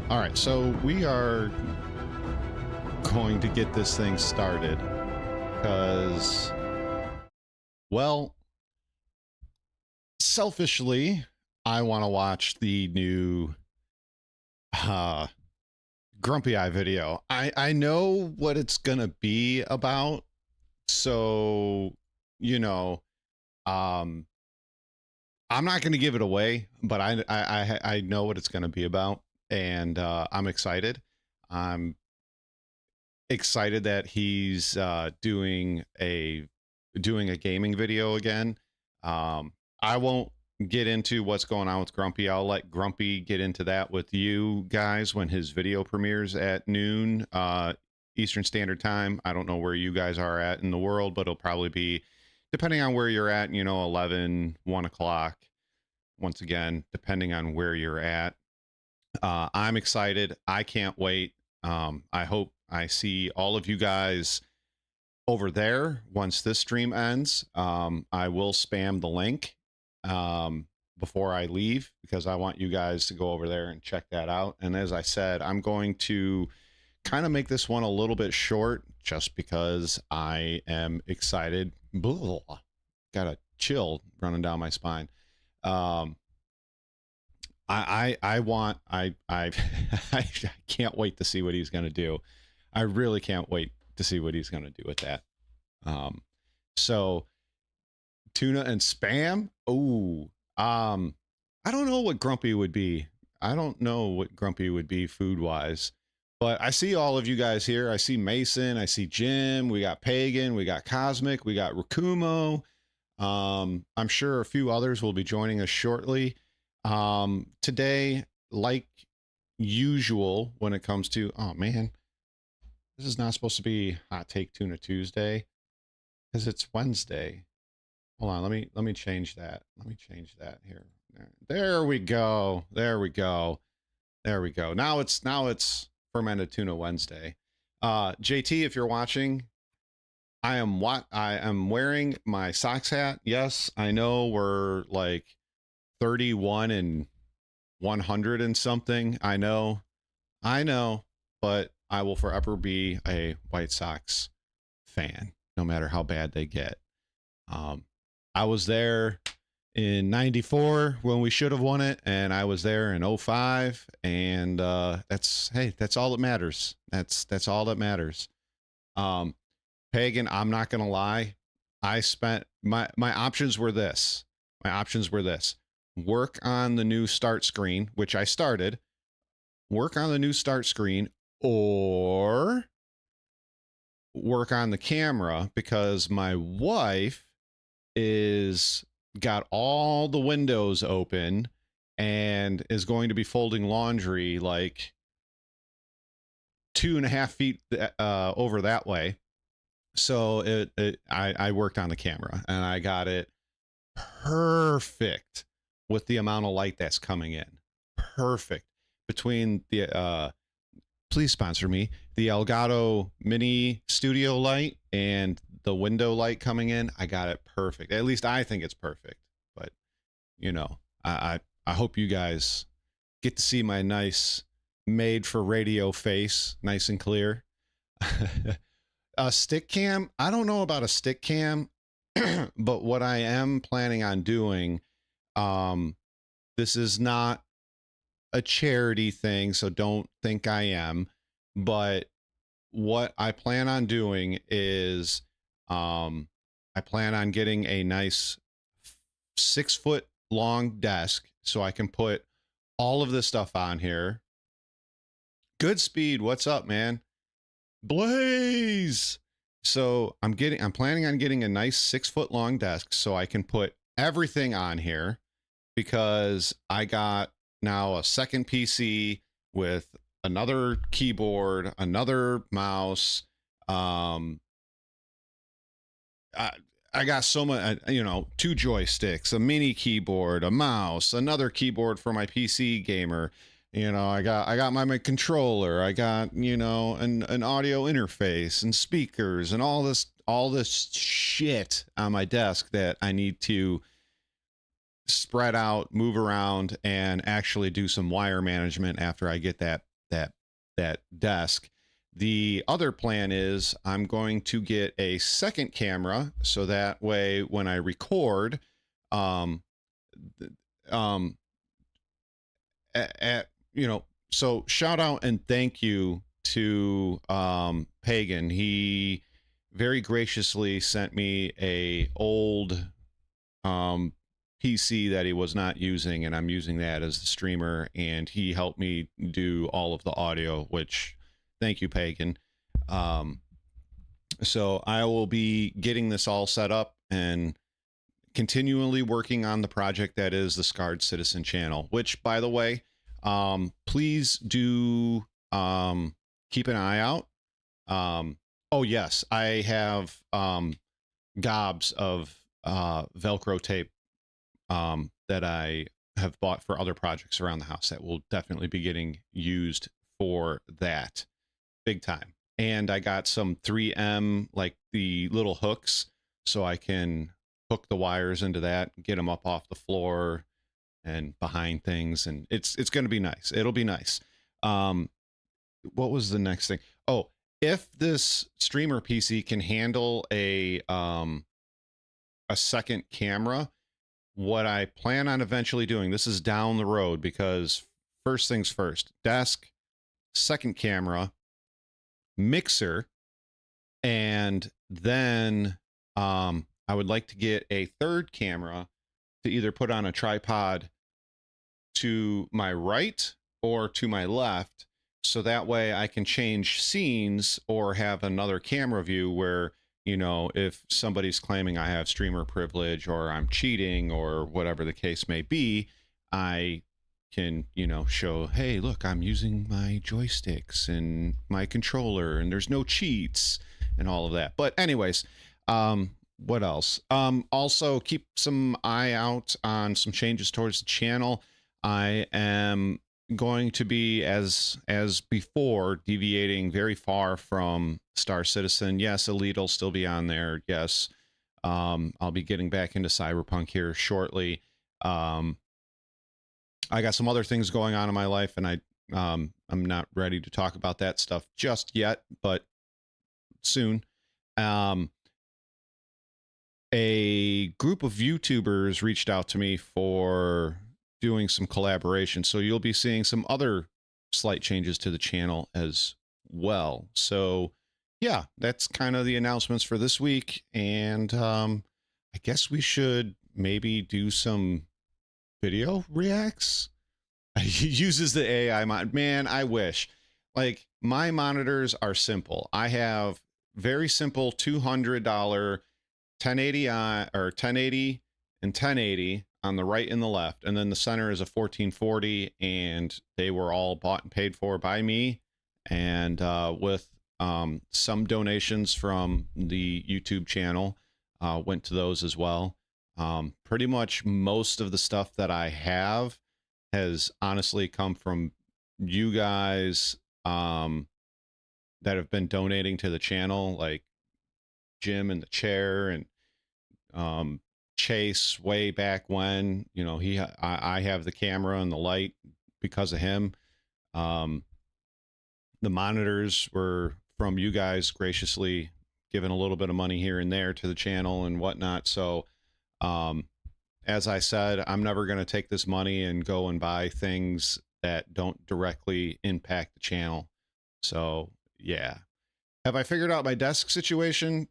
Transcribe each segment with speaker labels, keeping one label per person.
Speaker 1: All right, so we are going to get this thing started because, well, selfishly, I want to watch the new Grumpy Eye video. I know what it's gonna be about, so um, I'm not going to give it away, but I know what it's going to be about, and I'm excited. I'm excited that he's doing a gaming video again. I won't get into what's going on with Grumpy. I'll let Grumpy get into that with you guys when his video premieres at noon Eastern Standard Time. I don't know where you guys are at in the world, but it'll probably be, depending on where you're at, 11, 1 o'clock. Once again, depending on where you're at. I'm excited. I can't wait. I hope I see all of you guys over there once this stream ends. I will spam the link before I leave because I want you guys to go over there and check that out. And as I said, I'm going to kind of make this one a little bit short just because I am excited. Blah. Got a chill running down my spine. I can't wait to see what he's going to do. I really can't wait to see what he's going to do with that. So Tuna and spam. Oh, I don't know what Grumpy would be. I don't know what Grumpy would be food wise, but I see all of you guys here. I see Mason, I see Jim, we got Pagan, we got Cosmic, we got Rakumo. I'm sure a few others will be joining us shortly. Today, like usual, when it comes to, oh man, this is not supposed to be Hot Take Tuna Tuesday because it's Wednesday. Hold on, let me change that. Let me change that here. There we go. There we go. There we go. Now it's Fermented Tuna Wednesday. JT, if you're watching, I am wearing my socks hat. Yes, I know we're like 31 and 100 and something. I know, but I will forever be a White Sox fan, no matter how bad they get. I was there in 94 when we should have won it, and I was there in 05, and that's all that matters. That's all that matters. Pagan, I'm not gonna lie, I spent my options were this. Work on the new start screen, which I started. Work on the new start screen, or work on the camera, because my wife is got all the windows open and is going to be folding laundry like 2.5 feet over that way. So I worked on the camera and I got it perfect with the amount of light that's coming in. Perfect. Between the please sponsor me, the Elgato Mini Studio light and the window light coming in, I got it perfect. At least I think it's perfect. But I hope you guys get to see my nice made for radio face, nice and clear. A stick cam, I don't know about a stick cam, but what I am planning on doing, this is not a charity thing, so don't think I am, but what I plan on doing is I plan on getting a nice 6-foot long desk so I can put all of this stuff on here. Good Speed, what's up, man? Blaze. So I'm planning on getting a nice 6-foot long desk so I can put everything on here, because I got now a second PC with another keyboard, another mouse. I got so much, 2 joysticks, a mini keyboard, a mouse, another keyboard for my PC gamer. I got my controller. I got, an audio interface and speakers and all this shit on my desk that I need to spread out, move around, and actually do some wire management after I get that that desk. The other plan is I'm going to get a second camera, so that way when I record, um, you know, so shout out and thank you to Pagan. He very graciously sent me a old PC that he was not using, and I'm using that as the streamer, and he helped me do all of the audio, which thank you, Pagan. So I will be getting this all set up and continually working on the project that is the Scarred Citizen channel, which, by the way, please do keep an eye out. Oh yes, I have gobs of Velcro tape that I have bought for other projects around the house that will definitely be getting used for that big time. And I got some 3M, like the little hooks, so I can hook the wires into that, get them up off the floor and behind things, and it's going to be nice. It'll be nice. What was the next thing? Oh, if this streamer PC can handle a second camera, what I plan on eventually doing, this is down the road, because first things first, desk, second camera, mixer, and then I would like to get a third camera to either put on a tripod to my right or to my left, so that way I can change scenes or have another camera view where, you know, if somebody's claiming I have streamer privilege or I'm cheating or whatever the case may be, I can, you know, show, hey, look, I'm using my joysticks and my controller and there's no cheats and all of that. But anyways, what else? Also keep some eye out on some changes towards the channel. I am going to be, as before, deviating very far from Star Citizen. Yes, Elite will still be on there. Yes, I'll be getting back into cyberpunk here shortly. I got some other things going on in my life, and I'm not ready to talk about that stuff just yet, but soon. A group of YouTubers reached out to me for doing some collaboration, so you'll be seeing some other slight changes to the channel as well. So yeah, that's kind of the announcements for this week, and I guess we should maybe do some video reacts. He uses the AI mod. Man, I wish. Like, my monitors are simple. I have very simple $200 1080i or 1080 and 1080 on the right and the left, and then the center is a 1440, and they were all bought and paid for by me, and with some donations from the YouTube channel went to those as well. Pretty much most of the stuff that I have has honestly come from you guys that have been donating to the channel, like Jim in the chair and Chase way back when, you know, I have the camera and the light because of him. The monitors were from you guys graciously giving a little bit of money here and there to the channel and whatnot. So as I said, I'm never going to take this money and go and buy things that don't directly impact the channel. So yeah. Have I figured out my desk situation?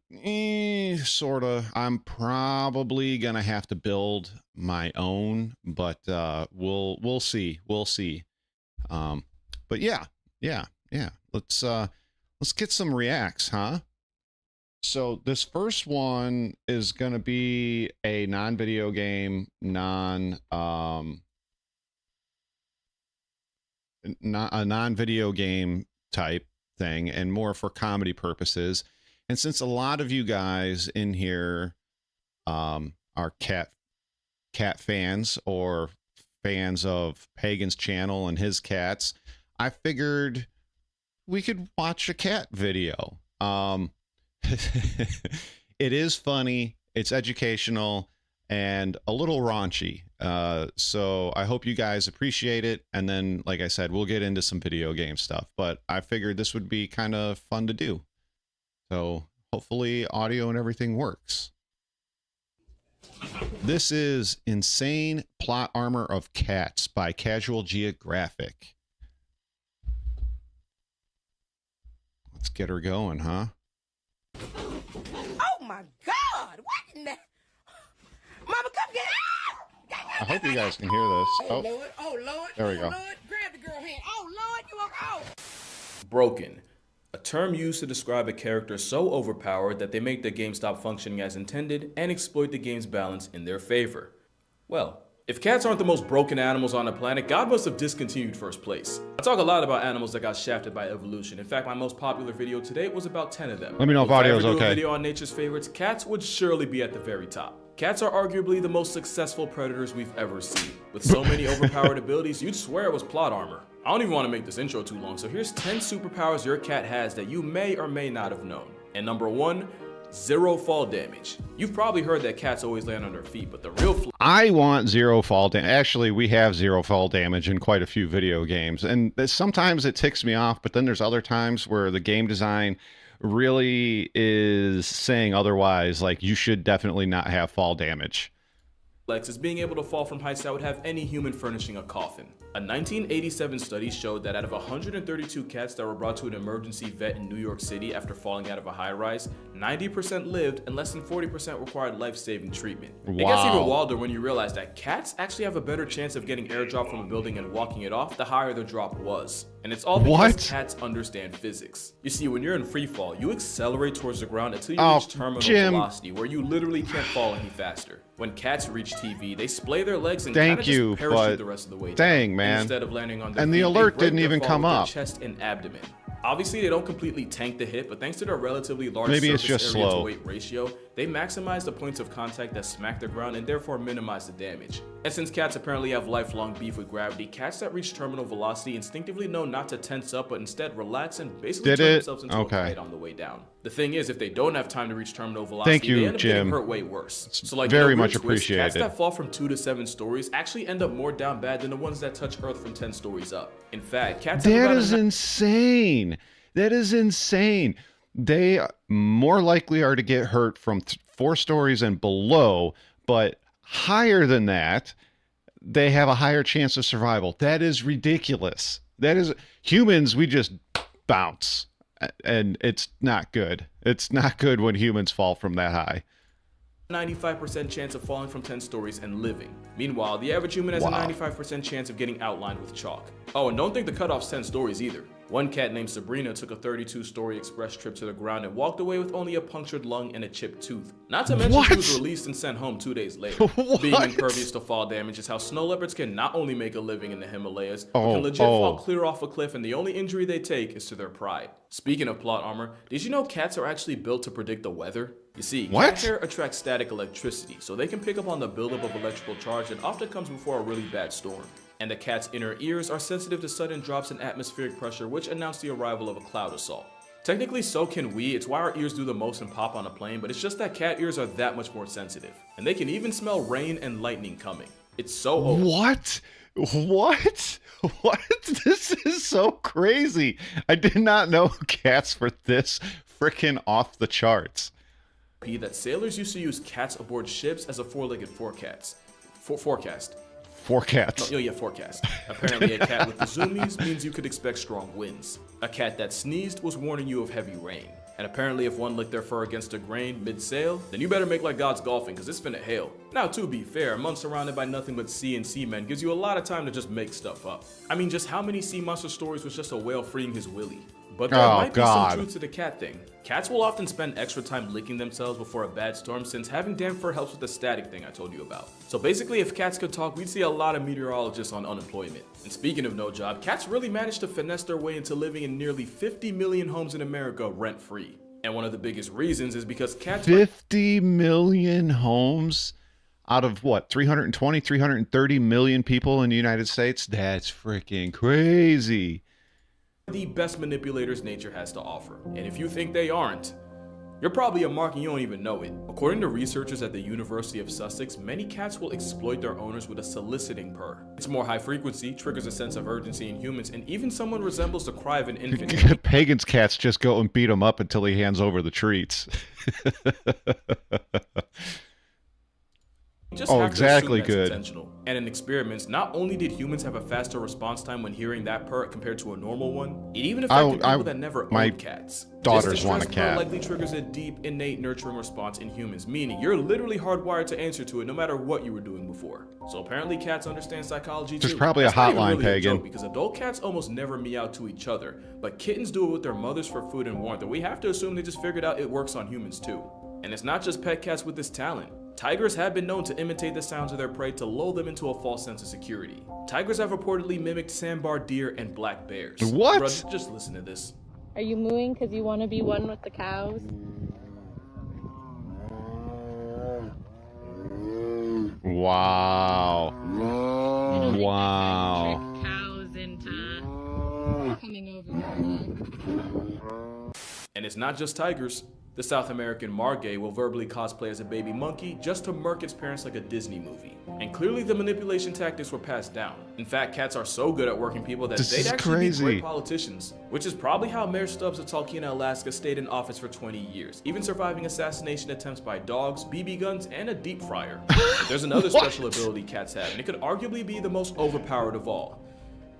Speaker 1: Sort of. I'm probably going to have to build my own, but we'll see. We'll see. But yeah. Let's get some reacts, huh? So this first one is going to be a non-video game, non-video game type thing, and more for comedy purposes. And since a lot of you guys in here are cat fans or fans of Pagan's channel and his cats, I figured we could watch a cat video. It is funny, it's educational, and a little raunchy. So I hope you guys appreciate it. And then, like I said, we'll get into some video game stuff, but I figured this would be kind of fun to do. So hopefully audio and everything works. This is Insane Plot Armor of Cats by Casual Geographic. Let's get her going, huh?
Speaker 2: Oh my God! What in the... Mama, come get out!
Speaker 1: I hope you guys can hear this.
Speaker 2: Oh Lord! Oh Lord!
Speaker 1: There we go.
Speaker 2: Lord. Grab the girl hand. Oh Lord! You are out!
Speaker 3: Broken. A term used to describe a character so overpowered that they make the game stop functioning as intended and exploit the game's balance in their favor. Well, if cats aren't the most broken animals on the planet, God must have discontinued first place. I talk a lot about animals that got shafted by evolution. In fact, my most popular video today was about 10 of them.
Speaker 1: Let me know if audio is
Speaker 3: If I ever do a
Speaker 1: okay.
Speaker 3: video on nature's favorites, cats would surely be at the very top. Cats are arguably the most successful predators we've ever seen. With so many overpowered abilities, you'd swear it was plot armor. I don't even want to make this intro too long, so here's 10 superpowers your cat has that you may or may not have known. And number 1, 0 fall damage. You've probably heard that cats always land on their feet, but the real
Speaker 1: I want 0 fall damage. Actually, we have 0 fall damage in quite a few video games, and sometimes it ticks me off, but then there's other times where the game design really is saying otherwise, like you should definitely not have fall damage.
Speaker 3: is being able to fall from heights that would have any human furnishing a coffin. A 1987 study showed that out of 132 cats that were brought to an emergency vet in New York City after falling out of a high-rise, 90% lived and less than 40% required life-saving treatment. It gets even wilder when you realize that cats actually have a better chance of getting airdrop from a building and walking it off the higher the drop was. And it's all because cats understand physics. You see, when you're in free fall, you accelerate towards the ground until you reach terminal velocity, where you literally can't fall any faster. When cats reach TV, they splay their legs and kind of just parachute the rest of the way down.
Speaker 1: Dang, man.
Speaker 3: Instead of landing on their
Speaker 1: and
Speaker 3: feet,
Speaker 1: the alert
Speaker 3: they break
Speaker 1: didn't
Speaker 3: their
Speaker 1: even
Speaker 3: fall
Speaker 1: come
Speaker 3: with their
Speaker 1: up.
Speaker 3: chest and abdomen. Obviously, they don't completely tank the hit, but thanks to their relatively large
Speaker 1: Maybe it's
Speaker 3: surface
Speaker 1: just
Speaker 3: area
Speaker 1: slow.
Speaker 3: to weight ratio, they maximize the points of contact that smack the ground and therefore minimize the damage. And since cats apparently have lifelong beef with gravity, cats that reach terminal velocity instinctively know not to tense up, but instead relax and basically turn themselves into a kite on the way down. The thing is, if they don't have time to reach terminal velocity, they end up getting hurt way worse. So like,
Speaker 1: very much appreciated.
Speaker 3: Cats that fall from 2 to 7 stories actually end up more down bad than the ones that touch Earth from 10 stories up. In fact, cats have
Speaker 1: That
Speaker 3: about
Speaker 1: is insane. That is insane. They more likely are to get hurt from 4 stories and below, but higher than that, they have a higher chance of survival. That is ridiculous. That is, humans, we just bounce, and it's not good. It's not good when humans fall from that high.
Speaker 3: 95% chance of falling from 10 stories and living. Meanwhile, the average human has a 95% chance of getting outlined with chalk. Oh, and don't think the cutoff's 10 stories either. One cat named Sabrina took a 32-story express trip to the ground and walked away with only a punctured lung and a chipped tooth. Not to mention she was released and sent home 2 days later. Being impervious to fall damage is how snow leopards can not only make a living in the Himalayas, but can legit fall clear off a cliff, and the only injury they take is to their pride. Speaking of plot armor, did you know cats are actually built to predict the weather? You see, cat hair attracts static electricity, so they can pick up on the buildup of electrical charge that often comes before a really bad storm. And the cat's inner ears are sensitive to sudden drops in atmospheric pressure, which announce the arrival of a cloud assault. Technically, so can we. It's why our ears do the most and pop on a plane, but it's just that cat ears are that much more sensitive. And they can even smell rain and lightning coming. It's so old.
Speaker 1: What? This is so crazy. I did not know cats were this freaking off the charts.
Speaker 3: That sailors used to use cats aboard ships as a four-legged forecast. Forecast.
Speaker 1: Forecast.
Speaker 3: No, yeah, forecast. Apparently a cat with the zoomies means you could expect strong winds. A cat that sneezed was warning you of heavy rain. And apparently if one licked their fur against a grain mid-sail, then you better make like God's golfing, cause it's finna hail. Now to be fair, a month surrounded by nothing but sea and seamen gives you a lot of time to just make stuff up. I mean, just how many sea monster stories was just a whale freeing his willy? But there might be some truth to the cat thing. Cats will often spend extra time licking themselves before a bad storm, since having damp fur helps with the static thing I told you about. So basically, if cats could talk, we'd see a lot of meteorologists on unemployment. And speaking of no job, cats really managed to finesse their way into living in nearly 50 million homes in America rent-free. And one of the biggest reasons is because cats
Speaker 1: 50 million homes out of what, 320, 330 million people in the United States? That's freaking crazy.
Speaker 3: the best manipulators nature has to offer. And if you think they aren't, You're probably a mark and you don't even know it. According to researchers at the University of Sussex, many cats will exploit their owners with a soliciting purr. It's more high frequency, triggers a sense of urgency in humans, and even someone resembles the cry of an infant.
Speaker 1: Pagan's cats just go and beat him up until he hands over the treats.
Speaker 3: Just
Speaker 1: oh,
Speaker 3: have
Speaker 1: exactly,
Speaker 3: to assume that's
Speaker 1: good.
Speaker 3: Intentional. And in experiments, not only did humans have a faster response time when hearing that purr compared to a normal one, it even affected people that never owned cats.
Speaker 1: Daughters want a cat.
Speaker 3: Likely triggers a deep, innate, nurturing response in humans, meaning you're literally hardwired to answer to it no matter what you were doing before. So apparently cats understand psychology too.
Speaker 1: There's probably a hotline, Pagan.
Speaker 3: Because adult cats almost never meow to each other, but kittens do it with their mothers for food and warmth, and we have to assume they just figured out it works on humans too. And it's not just pet cats with this talent. Tigers have been known to imitate the sounds of their prey to lull them into a false sense of security. Tigers have reportedly mimicked sandbar deer and black bears.
Speaker 1: What?
Speaker 3: Bruh, just listen to this.
Speaker 4: Are you mooing because you want to be one with the cows?
Speaker 1: Wow. Wow.
Speaker 4: Trick cows into coming over.
Speaker 3: And it's not just tigers. The South American margay will verbally cosplay as a baby monkey just to murk its parents like a Disney movie. And clearly the manipulation tactics were passed down. In fact, cats are so good at working people that they'd actually be great politicians, which is probably how Mayor Stubbs of Talkeetna, Alaska stayed in office for 20 years, even surviving assassination attempts by dogs, BB guns, and a deep fryer. There's another special ability cats have, and it could arguably be the most overpowered of all.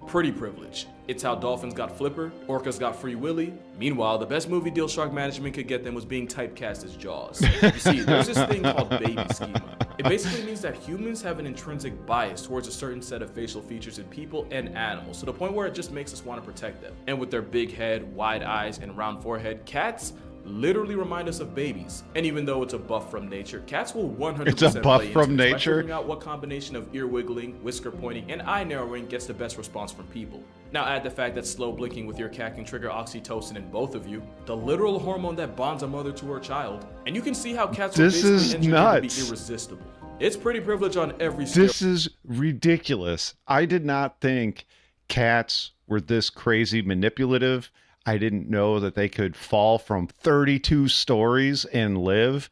Speaker 3: Pretty privilege. It's how dolphins got Flipper, orcas got Free Willy. Meanwhile, the best movie deal shark management could get them was being typecast as Jaws. You see, there's this thing called baby schema. It basically means that humans have an intrinsic bias towards a certain set of facial features in people and animals, to the point where it just makes us want to protect them. And with their big head, wide eyes, and round forehead, cats literally remind us of babies. And even though it's a buff from nature, cats will 100%
Speaker 1: it's a buff
Speaker 3: play
Speaker 1: from
Speaker 3: into this by
Speaker 1: nature.
Speaker 3: figuring out what combination of ear wiggling, whisker pointing, and eye narrowing gets the best response from people. Now add the fact that slow blinking with your cat can trigger oxytocin in both of you, the literal hormone that bonds a mother to her child, and you can see how cats will basically engineered to be irresistible. It's pretty privilege on every scale.
Speaker 1: This is ridiculous. I did not think cats were this crazy manipulative. I didn't know that they could fall from 32 stories and live,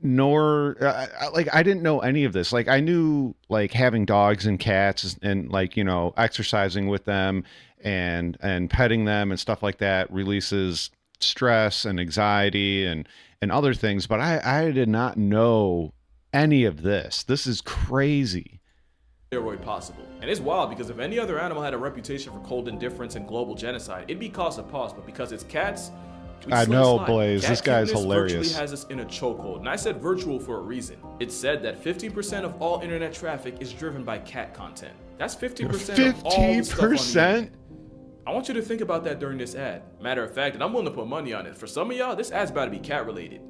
Speaker 1: nor I didn't know any of this. Like, I knew like having dogs and cats and like, you know, exercising with them and petting them and stuff like that releases stress and anxiety and other things. But I did not know any of this. This is crazy.
Speaker 3: Steroid possible. And it's wild because if any other animal had a reputation for cold indifference and global genocide, it'd be cause of pause, but because it's cats,
Speaker 1: I know, Blaze. This guy's hilarious.
Speaker 3: Virtually has us in a chokehold, and I said virtual for a reason. It's said that 50% of all internet traffic is driven by cat content. That's 50% of all the stuff on the internet. I want you to think about that during this ad. Matter of fact, and I'm willing to put money on it. For some of y'all, this ad's about to be cat related.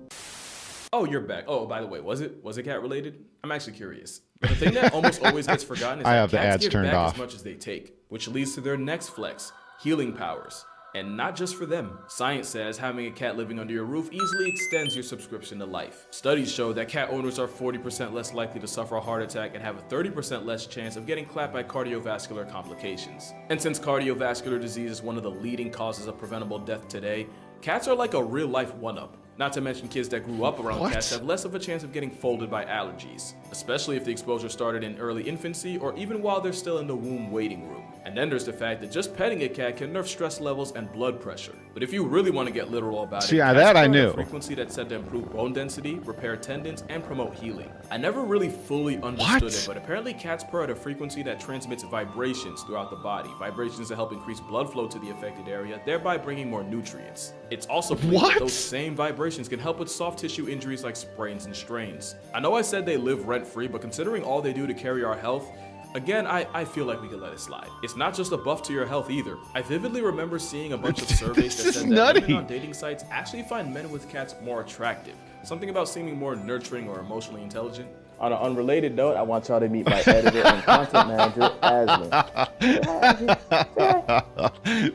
Speaker 3: Oh, you're back. Oh, by the way, was it cat related? I'm actually curious. But the thing that almost always gets forgotten is that cats give back as much as they take, which leads to their next flex, healing powers. And not just for them. Science says having a cat living under your roof easily extends your subscription to life. Studies show that cat owners are 40% less likely to suffer a heart attack and have a 30% less chance of getting clapped by cardiovascular complications. And since cardiovascular disease is one of the leading causes of preventable death today, cats are like a real-life one-up. Not to mention kids that grew up around cats have less of a chance of getting folded by allergies, especially if the exposure started in early infancy or even while they're still in the womb waiting room. And then there's the fact that just petting a cat can nerf stress levels and blood pressure. But if you really want to get literal about it,
Speaker 1: that I knew.
Speaker 3: A frequency that's said to improve bone density, repair tendons, and promote healing. I never really fully understood it, but apparently cats purr at a frequency that transmits vibrations throughout the body, vibrations that help increase blood flow to the affected area, thereby bringing more nutrients. It's also believed that those same vibrations can help with soft tissue injuries like sprains and strains. I know I said they live rent-free, but considering all they do to carry our health, again, I feel like we could let it slide. It's not just a buff to your health either. I vividly remember seeing a bunch of surveys that said that women on dating sites actually find men with cats more attractive. Something about seeming more nurturing or emotionally intelligent.
Speaker 5: On an unrelated note, I want y'all to meet my editor and content manager,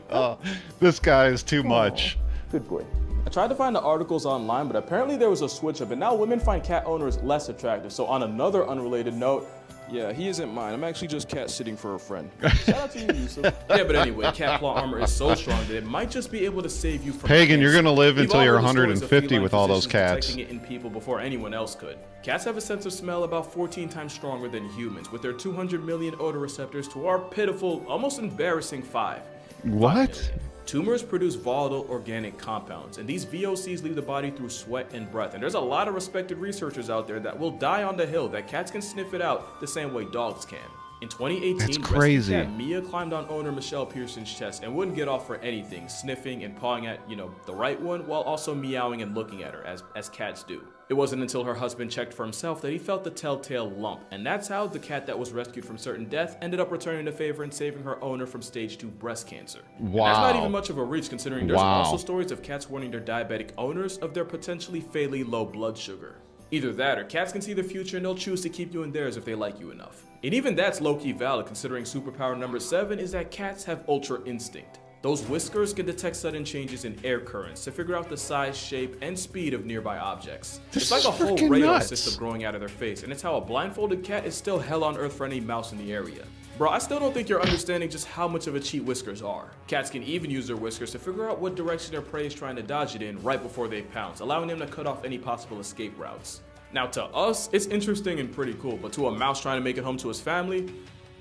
Speaker 5: Aslan.
Speaker 1: This guy is too much.
Speaker 5: Good boy.
Speaker 3: I tried to find the articles online, but apparently there was a switch up, and now women find cat owners less attractive. So on another unrelated note,
Speaker 6: Yeah, he isn't mine. I'm actually just cat sitting for a friend. Shout out to you, Yusuf.
Speaker 3: Yeah, but anyway, cat claw armor is so strong that it might just be able to save you from
Speaker 1: Pagan, you're
Speaker 3: cancer.
Speaker 1: gonna live
Speaker 3: We've
Speaker 1: until
Speaker 3: all
Speaker 1: you're
Speaker 3: heard the stories of
Speaker 1: 150
Speaker 3: feline
Speaker 1: with all those
Speaker 3: physicians
Speaker 1: cats.
Speaker 3: detecting it in people before anyone else could. Cats have a sense of smell about 14 times stronger than humans, with their 200 million odor receptors to our pitiful, almost embarrassing 5.
Speaker 1: What?
Speaker 3: Tumors produce volatile organic compounds, and these VOCs leave the body through sweat and breath. And there's a lot of respected researchers out there that will die on the hill that cats can sniff it out the same way dogs can. In 2018,
Speaker 1: That's
Speaker 3: rescue
Speaker 1: crazy.
Speaker 3: cat Mia climbed on owner Michelle Pearson's chest and wouldn't get off for anything, sniffing and pawing at, the right one, while also meowing and looking at her, as cats do. It wasn't until her husband checked for himself that he felt the telltale lump, and that's how the cat that was rescued from certain death ended up returning the favor and saving her owner from stage 2 breast cancer.
Speaker 1: Wow.
Speaker 3: And that's not even much of a reach, considering there's
Speaker 1: Wow.
Speaker 3: also stories of cats warning their diabetic owners of their potentially fatally low blood sugar. Either that, or cats can see the future and they'll choose to keep you in theirs if they like you enough. And even that's low-key valid, considering superpower number 7 is that cats have ultra instinct. Those whiskers can detect sudden changes in air currents to figure out the size, shape, and speed of nearby objects. It's like a whole
Speaker 1: freaking
Speaker 3: radar
Speaker 1: nuts.
Speaker 3: system growing out of their face, and it's how a blindfolded cat is still hell on earth for any mouse in the area. Bro, I still don't think you're understanding just how much of a cheat whiskers are. Cats can even use their whiskers to figure out what direction their prey is trying to dodge it in right before they pounce, allowing them to cut off any possible escape routes. Now to us, it's interesting and pretty cool, but to a mouse trying to make it home to his family,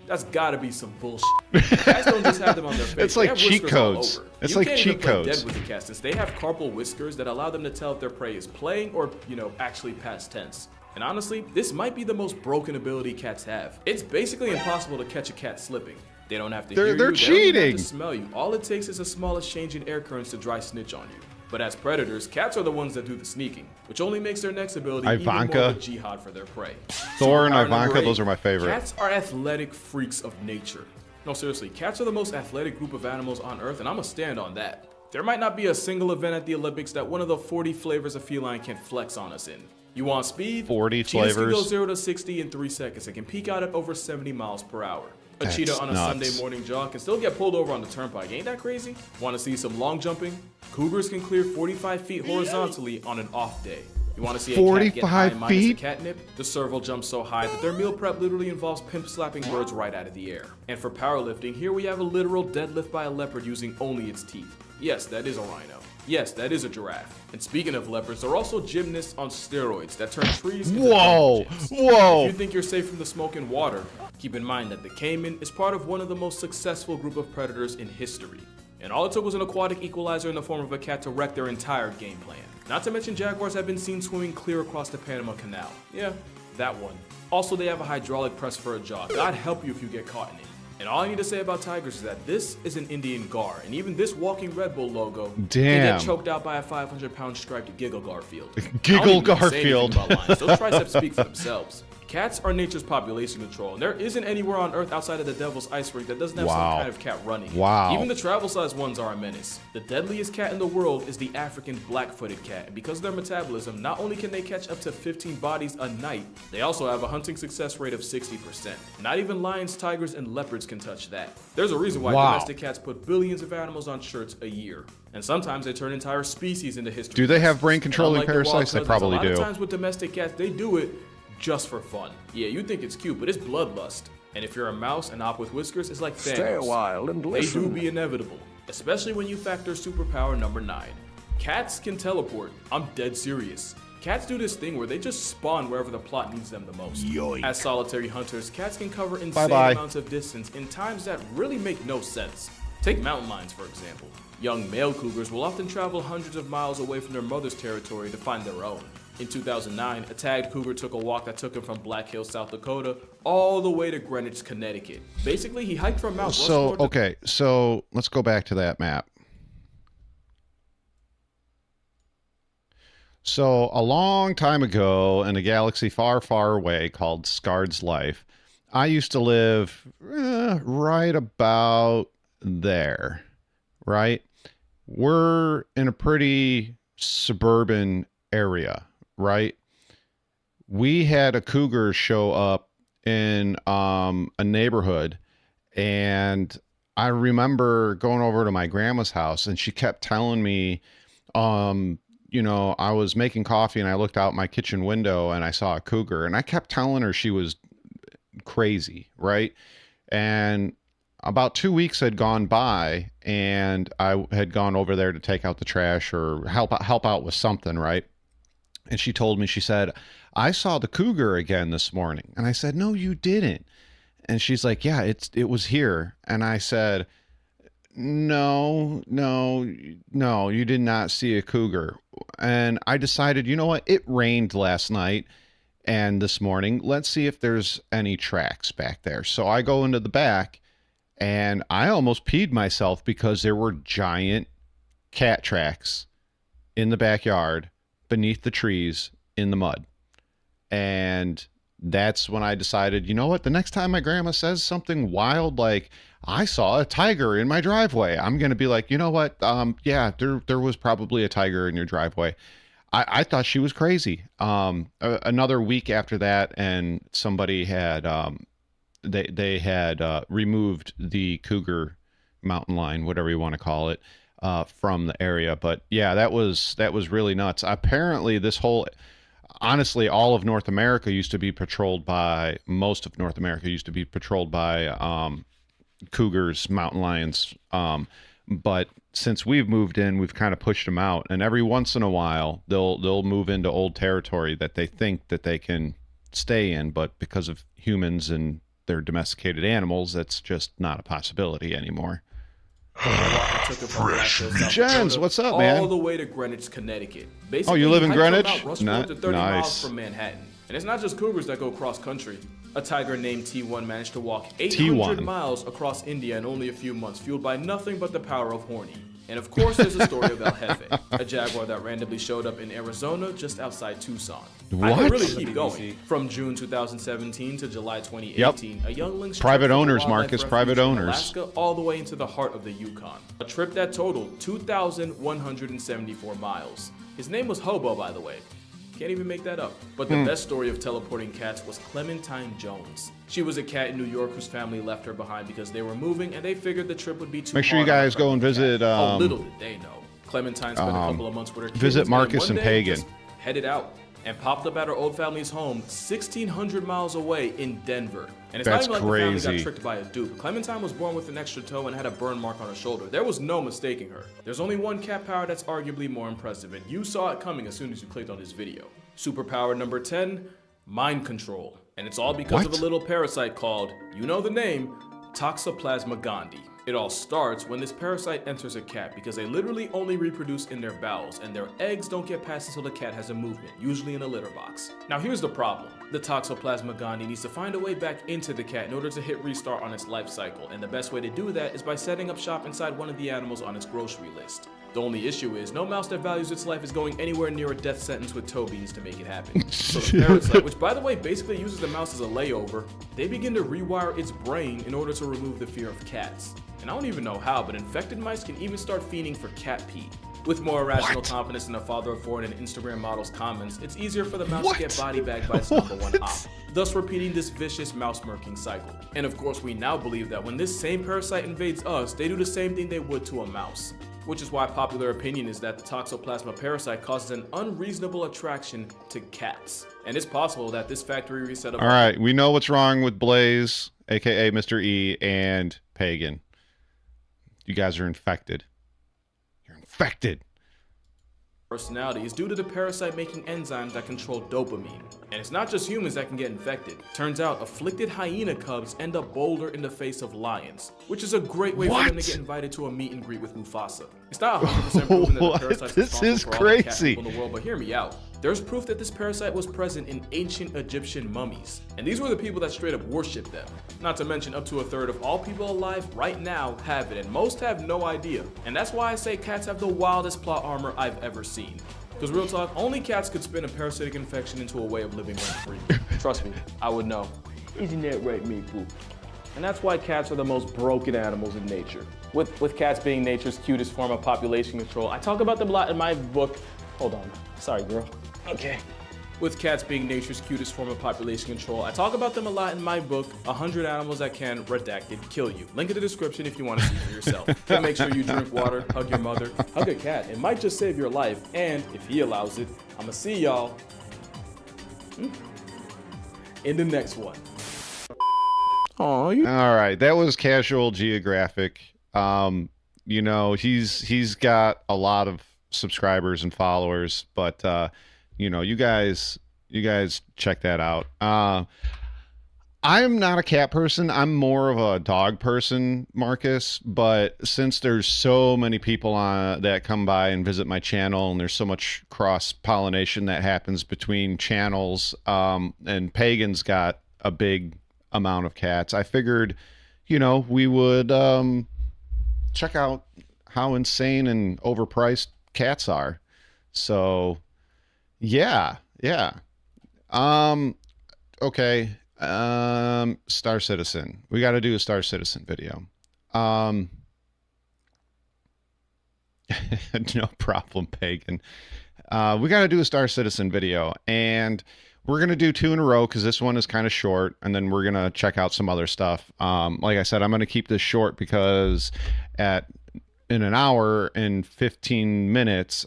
Speaker 3: that's gotta be some bullshit. Cats don't just have them on their face.
Speaker 1: It's
Speaker 3: They
Speaker 1: like
Speaker 3: have
Speaker 1: cheat
Speaker 3: whiskers all
Speaker 1: codes.
Speaker 3: over.
Speaker 1: It's
Speaker 3: You
Speaker 1: like
Speaker 3: can't
Speaker 1: cheat
Speaker 3: even play
Speaker 1: codes.
Speaker 3: dead with the cats, since they have carpal whiskers that allow them to tell if their prey is playing or, actually past tense. And honestly, this might be the most broken ability cats have. It's basically impossible to catch a cat slipping. They don't have to hear you,
Speaker 1: They're
Speaker 3: they don't even have
Speaker 1: cheating.
Speaker 3: to smell you. All it takes is a smallest change in air currents to dry snitch on you. But as predators, cats are the ones that do the sneaking, which only makes their next ability even more
Speaker 1: Ivanka.
Speaker 3: of a jihad for their prey.
Speaker 1: Thor and
Speaker 3: Superpower number
Speaker 1: Ivanka,
Speaker 3: 8.
Speaker 1: those are my favorite.
Speaker 3: Cats are athletic freaks of nature. No, seriously, cats are the most athletic group of animals on Earth, and I'ma stand on that. There might not be a single event at the Olympics that one of the 40 flavors of feline can flex on us in. You want speed?
Speaker 1: 40
Speaker 3: Cheetahs can go
Speaker 1: flavors?
Speaker 3: 0 to 60 in 3 seconds and can peak out at over 70 miles per hour. A
Speaker 1: That's
Speaker 3: cheetah on a
Speaker 1: nuts.
Speaker 3: Sunday morning jog can still get pulled over on the turnpike. Ain't that crazy? Want to see some long jumping? Cougars can clear 45 feet horizontally on an off day. You want to see a cat get high
Speaker 1: 45
Speaker 3: minus the
Speaker 1: feet?
Speaker 3: catnip? The serval jumps so high that their meal prep literally involves pimp slapping birds right out of the air. And for powerlifting, here we have a literal deadlift by a leopard using only its teeth. Yes, that is a rhino. Yes, that is a giraffe. And speaking of leopards, they're also gymnasts on steroids that turn trees into
Speaker 1: Whoa,
Speaker 3: gyms.
Speaker 1: whoa.
Speaker 3: If you think you're safe from the smoke and water, keep in mind that the caiman is part of one of the most successful group of predators in history. And all it took was an aquatic equalizer in the form of a cat to wreck their entire game plan. Not to mention jaguars have been seen swimming clear across the Panama Canal. Yeah, that one. Also, they have a hydraulic press for a jaw. God help you if you get caught in it. And all I need to say about tigers is that this is an Indian gar, and even this walking Red Bull logo can
Speaker 1: Damn.
Speaker 3: get choked out by a 500-pound striped Giggle Garfield.
Speaker 1: Giggle
Speaker 3: I don't even need to say anything
Speaker 1: Garfield.
Speaker 3: about lions. Those triceps speak for themselves. Cats are nature's population control, and there isn't anywhere on Earth outside of the Devil's Ice Rink that doesn't have
Speaker 1: Wow.
Speaker 3: some kind of cat running.
Speaker 1: Wow.
Speaker 3: Even the travel-sized ones are a menace. The deadliest cat in the world is the African black-footed cat, and because of their metabolism, not only can they catch up to 15 bodies a night, they also have a hunting success rate of 60%. Not even lions, tigers, and leopards can touch that. There's a reason why
Speaker 1: Wow.
Speaker 3: domestic cats put billions of animals on shirts a year. And sometimes they turn entire species into history.
Speaker 1: Do they have
Speaker 3: lessons.
Speaker 1: brain controlling
Speaker 3: And unlike their wild
Speaker 1: parasites? They
Speaker 3: cousins,
Speaker 1: probably
Speaker 3: a lot
Speaker 1: do.
Speaker 3: of times with domestic cats, they do it just for fun. Yeah, you think it's cute, but it's bloodlust. And if you're a mouse, an op with whiskers is like Thanos.
Speaker 7: Stay a while and
Speaker 3: They
Speaker 7: listen.
Speaker 3: do be inevitable, especially when you factor superpower number 9. Cats can teleport. I'm dead serious. Cats do this thing where they just spawn wherever the plot needs them the most.
Speaker 7: Yoink.
Speaker 3: As solitary hunters, cats can cover insane
Speaker 1: Bye-bye.
Speaker 3: amounts of distance in times that really make no sense. Take mountain lions, for example. Young male cougars will often travel hundreds of miles away from their mother's territory to find their own. In 2009, a tagged cougar took a walk that took him from Black Hills, South Dakota, all the way to Greenwich, Connecticut. Basically, he hiked from Mount
Speaker 1: So,
Speaker 3: Rushmore to
Speaker 1: okay, so let's go back to that map. So, a long time ago in a galaxy far, far away called Scard's Life, I used to live right about there, right? We're in a pretty suburban area, right? We had a cougar show up in a neighborhood, and I remember going over to my grandma's house, and she kept telling me, you know, I was making coffee and I looked out my kitchen window and I saw a cougar, and I kept telling her she was crazy, right? And about 2 weeks had gone by, and I had gone over there to take out the trash or help out with something, right? And she told me, she said, I saw the cougar again this morning. And I said, no, you didn't. And she's like, yeah, it was here. And I said, no, you did not see a cougar. And I decided, you know what? It rained last night and this morning. Let's see if there's any tracks back there. So I go into the back, and I almost peed myself because there were giant cat tracks in the backyard beneath the trees in the mud. And that's when I decided, you know what? The next time my grandma says something wild like, I saw a tiger in my driveway, I'm going to be like, you know what? Yeah, there was probably a tiger in your driveway. I thought she was crazy. Another week after that, and somebody had, they had removed the cougar mountain lion, whatever you want to call it, from the area. But yeah, that was really nuts. Apparently honestly, all of North America used to be patrolled by, most of North America used to be patrolled by cougars, mountain lions. But since we've moved in, we've kind of pushed them out. And every once in a while, they'll move into old territory that they think that they can stay in. But because of humans and their domesticated animals, that's just not a possibility anymore. Jens, what's up, man?
Speaker 3: All the way to Greenwich, Connecticut.
Speaker 1: Oh, you live in Greenwich?
Speaker 3: To 30 miles from Manhattan. And it's not just cougars that go cross country. A tiger named T1 managed to walk 800 miles across India in only a few months, fueled by nothing but the power of horny. And of course, there's the story of El Jefe, a jaguar that randomly showed up in Arizona just outside Tucson.
Speaker 1: What?
Speaker 3: I could really keep going. From June 2017 to July 2018, a young lynx
Speaker 1: private owners,
Speaker 3: wildlife
Speaker 1: Marcus,
Speaker 3: refuge
Speaker 1: private
Speaker 3: in
Speaker 1: owners.
Speaker 3: Alaska, all the way into the heart of the Yukon. A trip that totaled 2,174 miles. His name was Hobo, by the way. Can't even make that up. But the best story of teleporting cats was Clementine Jones. She was a cat in New York whose family left her behind because they were moving, and they figured the trip would be too hard.
Speaker 1: Make sure you guys go and visit.
Speaker 3: Little did they know. Clementine spent a couple of months with her kids.
Speaker 1: Visit Marcus and Pagan.
Speaker 3: Headed out and popped up at her old family's home 1,600 miles away in Denver. And it's
Speaker 1: That's
Speaker 3: not even like
Speaker 1: crazy.
Speaker 3: the family got tricked by a dupe. Clementine was born with an extra toe and had a burn mark on her shoulder. There was no mistaking her. There's only one cat power that's arguably more impressive, and you saw it coming as soon as you clicked on this video. Superpower number 10, mind control. And it's all because of a little parasite called, you know the name, Toxoplasma gondii. It all starts when this parasite enters a cat because they literally only reproduce in their bowels, and their eggs don't get past until the cat has a movement, usually in a litter box. Now here's the problem. The Toxoplasma gondii needs to find a way back into the cat in order to hit restart on its life cycle, and the best way to do that is by setting up shop inside one of the animals on its grocery list. The only issue is no mouse that values its life is going anywhere near a death sentence with toe beans to make it happen. So the parasite, which by the way basically uses the mouse as a layover, they begin to rewire its brain in order to remove the fear of cats. And I don't even know how, but infected mice can even start fiending for cat pee. With more irrational confidence in a father of four and an Instagram model's comments, it's easier for the mouse to get body bagged by its number one op, thus repeating this vicious mouse-murking cycle. And of course, we now believe that when this same parasite invades us, they do the same thing they would to a mouse. Which is why popular opinion is that the Toxoplasma parasite causes an unreasonable attraction to cats. And it's possible that this factory reset up.
Speaker 1: All right, we know what's wrong with Blaze, aka Mr. E, and Pagan. You guys are infected. You're infected.
Speaker 3: Personality is due to the parasite making enzymes that control dopamine. And it's not just humans that can get infected. Turns out afflicted hyena cubs end up bolder in the face of lions, which is a great way for them to get invited to a meet and greet with Mufasa. It's not 100% proven that the parasite is responsible for all the cat people in the world, but hear me out. There's proof that this parasite was present in ancient Egyptian mummies. And these were the people that straight up worshiped them. Not to mention up to a third of all people alive right now have it, and most have no idea. And that's why I say cats have the wildest plot armor I've ever seen. Because real talk, only cats could spin a parasitic infection into a way of living rent-free. Trust me, I would know. Isn't that right, Maple? And that's why cats are the most broken animals in nature. With cats being nature's cutest form of population control, I talk about them a lot in my book. Hold on, sorry girl. Okay. With cats being nature's cutest form of population control, I talk about them a lot in my book, 100 Animals That Can, Redacted, Kill You. Link in the description if you want to see for yourself. And make sure you drink water, hug your mother, hug a cat. It might just save your life. And if he allows it, I'ma see y'all in the next one.
Speaker 6: Aw, you.
Speaker 1: All right, that was Casual Geographic. You know, he's got a lot of subscribers and followers, but you know, you guys check that out. I'm not a cat person. I'm more of a dog person, Marcus. But since there's so many people that come by and visit my channel, and there's so much cross pollination that happens between channels, and Pagan's got a big amount of cats, I figured, you know, we would check out how insane and overpriced cats are. So, yeah. Okay. Star Citizen. We got to do a Star Citizen video. No problem, Pagan. We got to do a Star Citizen video, and we're going to do 2 in a row because this one is kind of short, and then we're going to check out some other stuff. Like I said, I'm going to keep this short because in an hour and 15 minutes,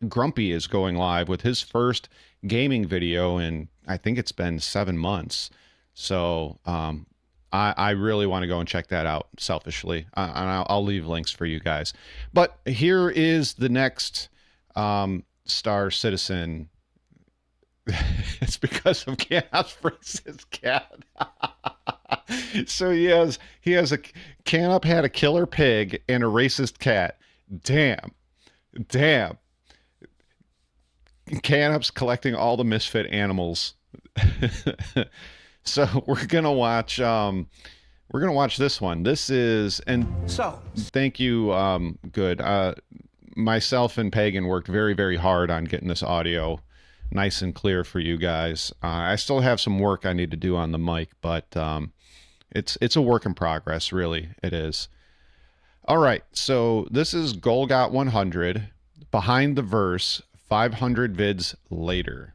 Speaker 1: Grumpy is going live with his first gaming video in, I think it's been 7 months. So I really want to go and check that out selfishly. And I'll leave links for you guys. But here is the next Star Citizen. It's because of Chaos Freez's cat. So he has a Canup had a killer pig and a racist cat. Damn. Canup's collecting all the misfit animals. So we're gonna watch this one. This is, and
Speaker 2: So,
Speaker 1: thank you, good. Myself and Pagan worked very, very hard on getting this audio nice and clear for you guys. I still have some work I need to do on the mic, but it's a work in progress, really. It is. All right, so this is Golgot 100, Behind the Verse, 500 vids later.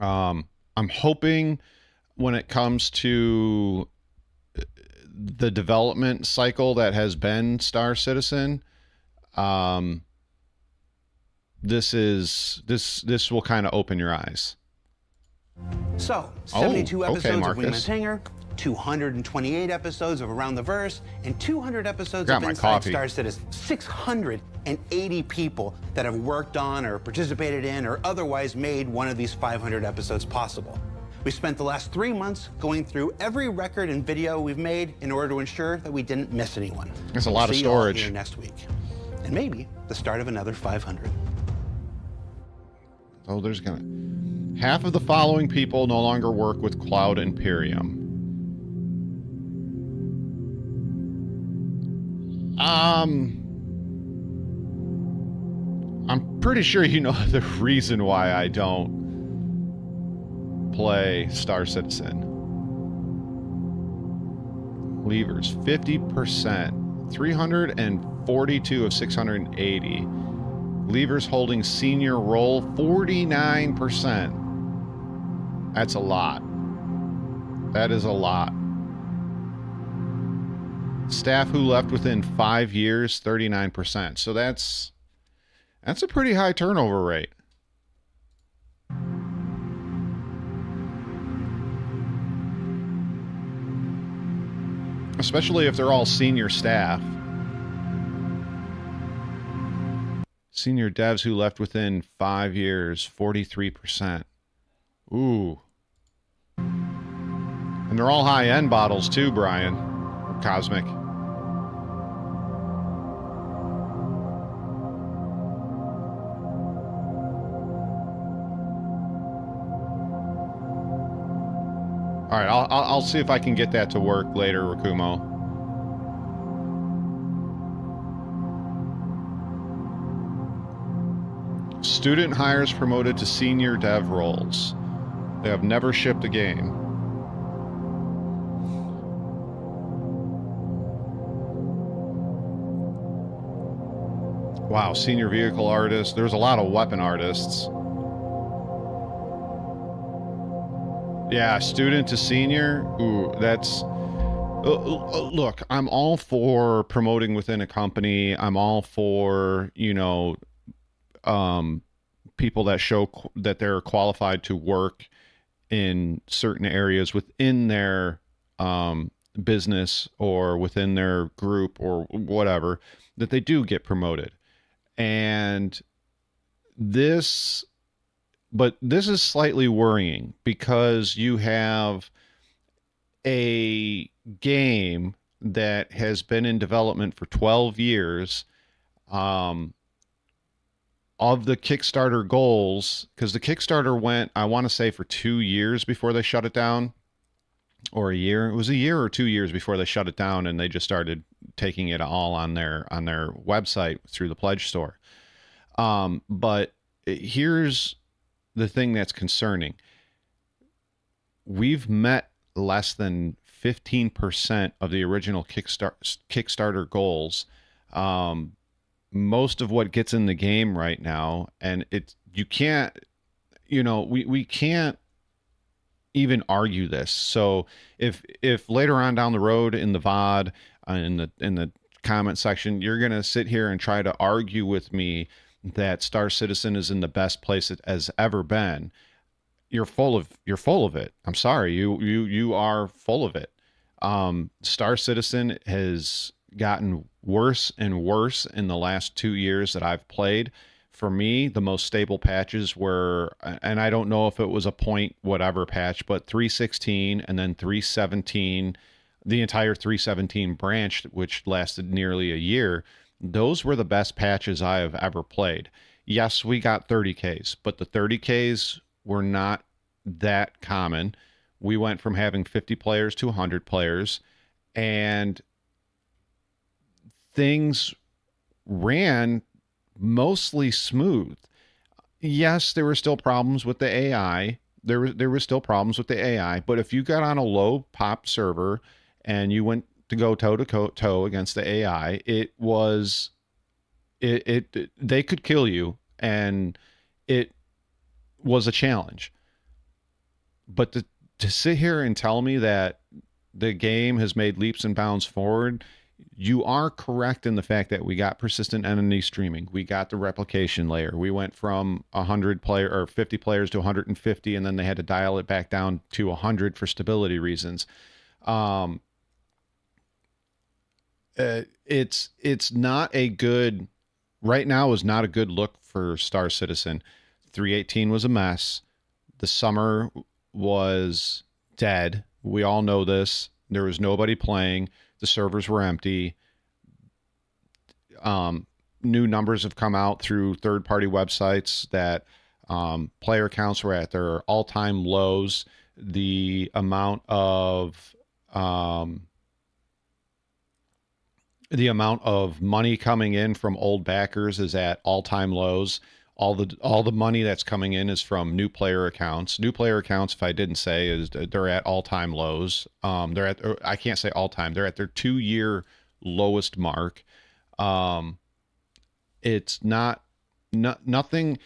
Speaker 1: I'm hoping when it comes to the development cycle that has been Star Citizen, this will kind of open your eyes.
Speaker 7: So, 72
Speaker 1: okay,
Speaker 7: episodes of
Speaker 1: Marcus.
Speaker 7: Wingman's Hangar, 228 episodes of Around the Verse, and 200 episodes
Speaker 1: Got
Speaker 7: of
Speaker 1: my
Speaker 7: Inside
Speaker 1: coffee.
Speaker 7: Star Citizen. 680 people that have worked on or participated in or otherwise made one of these 500 episodes possible. We spent the last 3 months going through every record and video we've made in order to ensure that we didn't miss anyone.
Speaker 1: That's a lot of
Speaker 7: See you all
Speaker 1: storage.
Speaker 7: here next week. And maybe the start of another 500.
Speaker 1: Oh, there's gonna... Half of the following people no longer work with Cloud Imperium. I'm pretty sure you know the reason why I don't play Star Citizen. Levers, 50%. 342 of 680. Levers holding senior role, 49%. That's a lot. That is a lot. Staff who left within 5 years, 39%. So that's a pretty high turnover rate. Especially if they're all senior staff. Senior devs who left within 5 years, 43%. Ooh. And they're all high-end bottles too, Brian. Cosmic. All right, I'll see if I can get that to work later, Rakumo. Student hires promoted to senior dev roles. They have never shipped a game. Wow, senior vehicle artist. There's a lot of weapon artists. Yeah, student to senior. Ooh, that's... look, I'm all for promoting within a company. I'm all for, you know, people that show that they're qualified to work in certain areas within their business or within their group or whatever, that they do get promoted. And this is slightly worrying because you have a game that has been in development for 12 years. Of the Kickstarter goals, because the Kickstarter went, I want to say, for 2 years before they shut it down, or a year. It was a year or 2 years before they shut it down, and they just started taking it all on their website through the pledge store. But here's the thing that's concerning. We've met less than 15% of the original Kickstarter goals. Most of what gets in the game right now, and we can't even argue this. So if later on down the road in the VOD, in the comment section, you're going to sit here and try to argue with me that Star Citizen is in the best place it has ever been, you're full of it. I'm sorry. You are full of it. Star Citizen has gotten worse and worse in the last 2 years that I've played. For me, the most stable patches were, and I don't know if it was a point whatever patch, but 3.16 and then 3.17, the entire 3.17 branch, which lasted nearly a year. Those were the best patches I have ever played. Yes, we got 30Ks, but the 30Ks were not that common. We went from having 50 players to 100 players, and things ran mostly smooth. Yes, there were still problems with the AI. There were still problems with the AI, but if you got on a low pop server and you went to go toe to toe against the AI, they could kill you, and it was a challenge. But to sit here and tell me that the game has made leaps and bounds forward, you are correct in the fact that we got persistent entity streaming. We got the replication layer. We went from 100 player or 50 players to 150, and then they had to dial it back down to 100 for stability reasons. It's not a good, right now is not a good look for Star Citizen. 3.18 was a mess. The summer was dead. We all know this. There was nobody playing. The servers were empty. New numbers have come out through third-party websites that player counts were at their all-time lows. The amount of money coming in from old backers is at all-time lows. All the money that's coming in is from new player accounts. New player accounts, if I didn't say, is they're at all-time lows. They're at, I can't say all-time. They're at their 2-year lowest mark. It's nothing.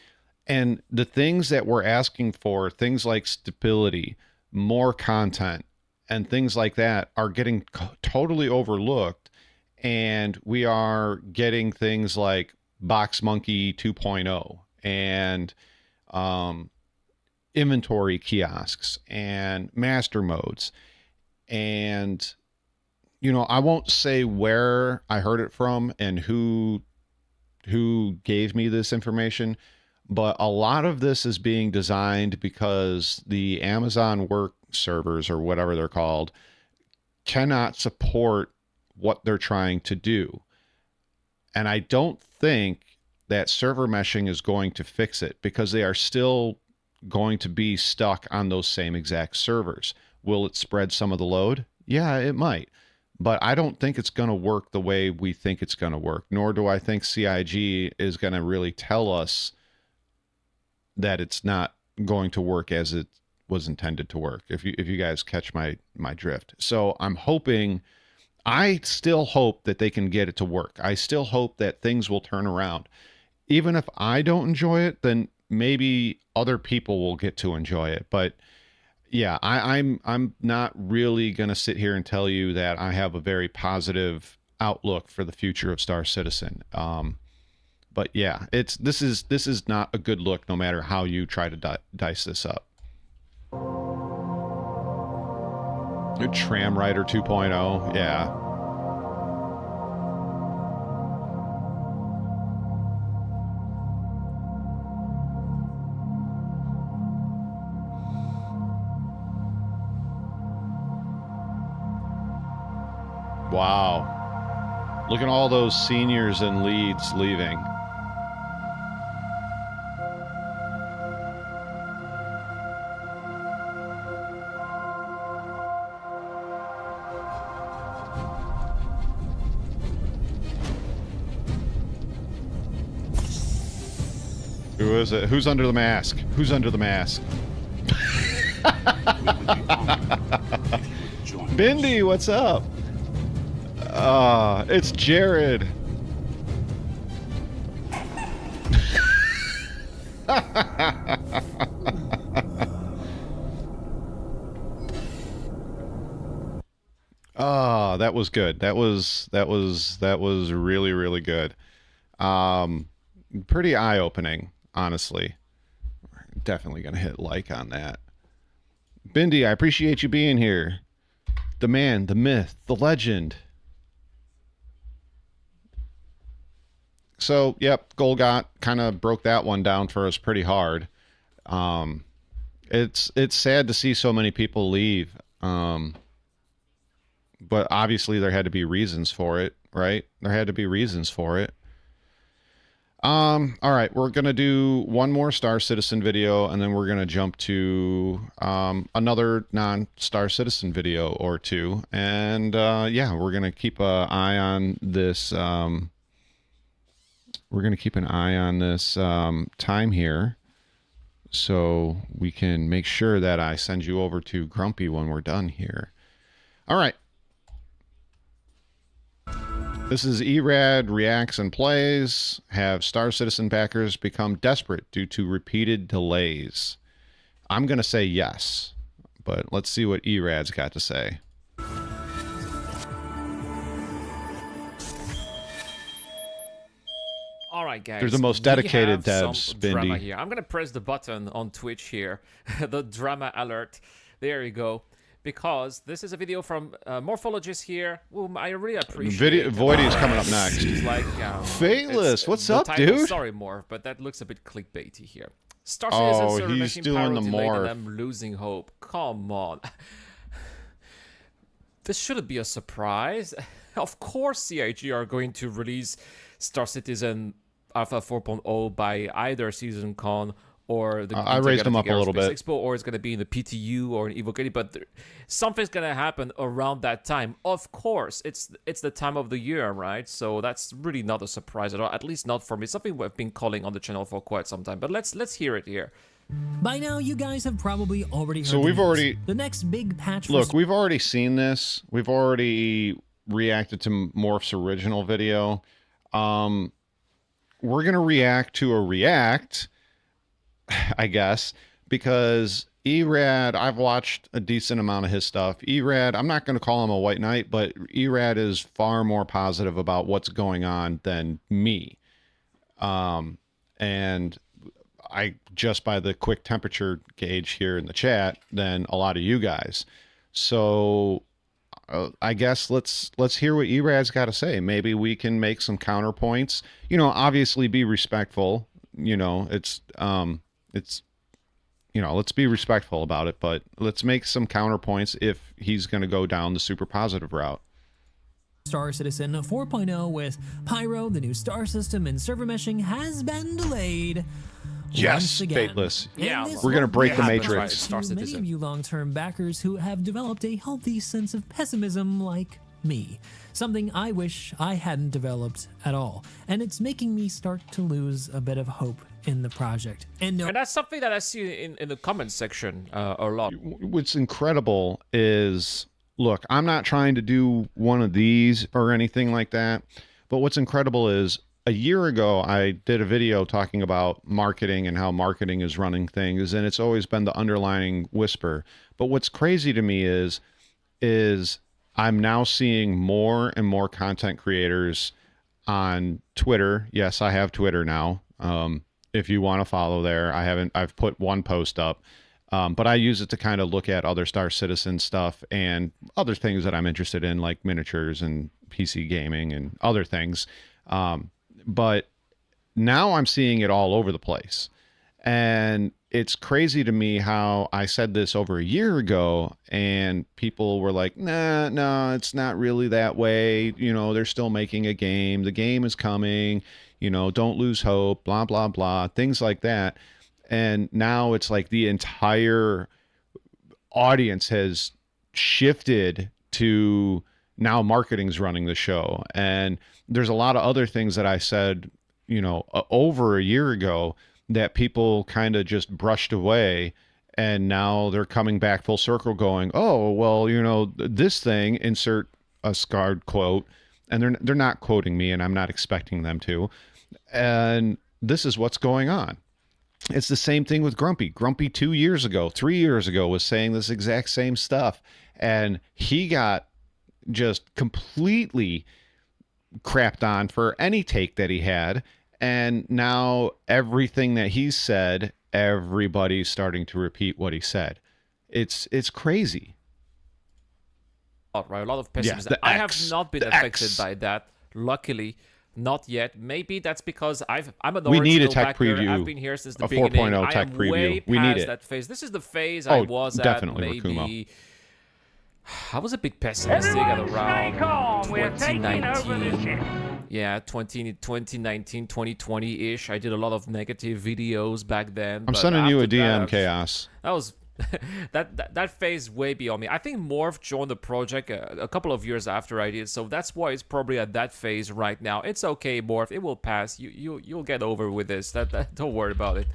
Speaker 1: And the things that we're asking for, things like stability, more content, and things like that are getting totally overlooked. And we are getting things like Box Monkey 2.0 and inventory kiosks and master modes. And, I won't say where I heard it from and who gave me this information, but a lot of this is being designed because the Amazon work servers, or whatever they're called, cannot support what they're trying to do. And I don't think that server meshing is going to fix it, because they are still going to be stuck on those same exact servers. Will it spread some of the load? Yeah, it might. But I don't think it's going to work the way we think it's going to work, nor do I think CIG is going to really tell us that it's not going to work as it was intended to work, if you guys catch my drift. So I still hope that they can get it to work. I still hope that things will turn around. Even if I don't enjoy it, then maybe other people will get to enjoy it. But yeah, I'm not really going to sit here and tell you that I have a very positive outlook for the future of Star Citizen. But yeah, this is not a good look, no matter how you try to dice this up. Tram Rider 2.0, yeah. Wow. Look at all those seniors and leads leaving. Who is it? Who's under the mask? Who's under the mask? Bindi, what's up? It's Jared. Oh, that was good. That was really, really good. Pretty eye-opening, honestly. Definitely gonna hit like on that. Bindi, I appreciate you being here. The man, the myth, the legend. So, yep, Golgot kind of broke that one down for us pretty hard. It's sad to see so many people leave. But obviously there had to be reasons for it, right? There had to be reasons for it. All right, we're going to do one more Star Citizen video, and then we're going to jump to another non-Star Citizen video or two. And yeah, we're going to keep an eye on this. We're going to keep an eye on this time here, so we can make sure that I send you over to Grumpy when we're done here. All right. This is ERAD reacts and plays. Have Star Citizen backers become desperate due to repeated delays? I'm going to say yes, but let's see what ERAD's got to say.
Speaker 8: All right, guys.
Speaker 1: They're the most dedicated
Speaker 8: we have
Speaker 1: devs,
Speaker 8: some drama
Speaker 1: Bindi.
Speaker 8: here. I'm gonna press the button on Twitch here, the drama alert. There you go. Because this is a video from Morphologist here, whom I really appreciate.
Speaker 1: Voidy is coming up next.
Speaker 8: He's like,
Speaker 1: Fayless, what's up,
Speaker 8: title,
Speaker 1: dude?
Speaker 8: Sorry, Morph, but that looks a bit clickbaity here. Star Citizen
Speaker 1: he's doing the
Speaker 8: morph.
Speaker 1: morph.
Speaker 8: I'm losing hope. Come on. This shouldn't be a surprise. Of course, CIG are going to release Star Citizen Alpha 4.0 by either SeasonCon or the
Speaker 1: I raised them up a little bit.
Speaker 8: Expo, or it's going to be in the PTU or in Evocated, but something's going to happen around that time. Of course, it's the time of the year, right? So that's really not a surprise at all. At least not for me. It's something we've been calling on the channel for quite some time. But let's hear it here.
Speaker 9: By now, you guys have probably already heard.
Speaker 1: So we've already
Speaker 9: the next big patch.
Speaker 1: Look, we've already seen this. We've already reacted to Morph's original video. We're gonna react to a react, I guess, because ERAD, I've watched a decent amount of his stuff. ERAD, I'm not going to call him a white knight, but ERAD is far more positive about what's going on than me. And I, just by the quick temperature gauge here in the chat, than a lot of you guys. So I guess let's hear what ERAD's got to say. Maybe we can make some counterpoints. You know, obviously be respectful. You know, it's you know, let's be respectful about it, but let's make some counterpoints if he's going to go down the super positive route.
Speaker 9: Star Citizen 4.0 with Pyro, the new star system, and server meshing has been delayed.
Speaker 1: Yes,
Speaker 9: again.
Speaker 1: Fateless.
Speaker 8: Yeah,
Speaker 1: we're going to break the matrix.
Speaker 8: Right, Star
Speaker 9: Many
Speaker 8: Citizen.
Speaker 9: of you long-term backers who have developed a healthy sense of pessimism like me. Something I wish I hadn't developed at all. And it's making me start to lose a bit of hope in the project. And
Speaker 8: that's something that I see in the comments section a lot.
Speaker 1: What's incredible is, look, I'm not trying to do one of these or anything like that, but what's incredible is a year ago, I did a video talking about marketing and how marketing is running things, and it's always been the underlying whisper. But what's crazy to me is I'm now seeing more and more content creators on Twitter. Yes, I have Twitter now. If you want to follow there, I've put one post up. But I use it to kind of look at other Star Citizen stuff and other things that I'm interested in, like miniatures and PC gaming and other things. But now I'm seeing it all over the place. And it's crazy to me how I said this over a year ago and people were like, nah, it's not really that way. You know, they're still making a game. The game is coming, you know, don't lose hope, blah, blah, blah, things like that. And now it's like the entire audience has shifted to now marketing's running the show. And there's a lot of other things that I said, you know, over a year ago that people kind of just brushed away, and now they're coming back full circle going, oh, well, you know, this thing, insert a scarred quote, and they're not quoting me, and I'm not expecting them to, and this is what's going on. It's the same thing with Grumpy. Grumpy 2 years ago, 3 years ago was saying this exact same stuff, and he got just completely crapped on for any take that he had. And now everything that he said, everybody's starting to repeat what he said. It's crazy.
Speaker 8: Right, a lot of pessimism. I have not been affected by that, luckily. Not yet. Maybe that's because I'm an
Speaker 1: we need a
Speaker 8: original
Speaker 1: tech
Speaker 8: backer.
Speaker 1: preview.
Speaker 8: I've been here since the
Speaker 1: a
Speaker 8: beginning.
Speaker 1: 4.0 tech preview. We need it.
Speaker 8: That phase. This is the phase I was
Speaker 1: definitely,
Speaker 8: at. Maybe
Speaker 1: Rakumo.
Speaker 8: I was a bit pessimistic at around 2019. Yeah, 2019, 2020-ish. I did a lot of negative videos back then.
Speaker 1: I'm sending you a DM, Chaos.
Speaker 8: That was that phase way beyond me. I think Morph joined the project a couple of years after I did, so that's why it's probably at that phase right now. It's okay, Morph. It will pass. You'll get over with this. Don't worry about it.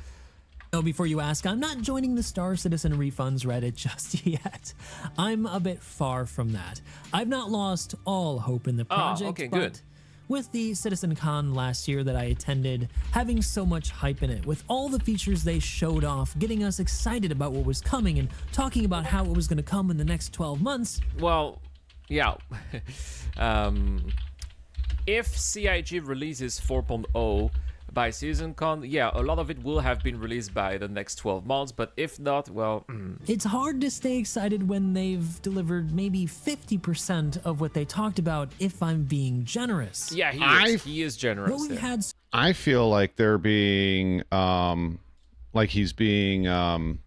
Speaker 9: Before you ask, I'm not joining the Star Citizen refunds Reddit just yet. I'm a bit far from that. I've not lost all hope in the project,
Speaker 8: okay,
Speaker 9: but
Speaker 8: good.
Speaker 9: With the CitizenCon last year that I attended, having so much hype in it, with all the features they showed off, getting us excited about what was coming and talking about how it was going to come in the next 12 months.
Speaker 8: Well, yeah. If CIG releases 4.0 by CitizenCon, yeah, a lot of it will have been released by the next 12 months, but if not, well...
Speaker 9: It's hard to stay excited when they've delivered maybe 50% of what they talked about, if I'm being generous.
Speaker 8: Yeah, he is generous.
Speaker 9: What we've had...
Speaker 1: I feel like they're being, like he's being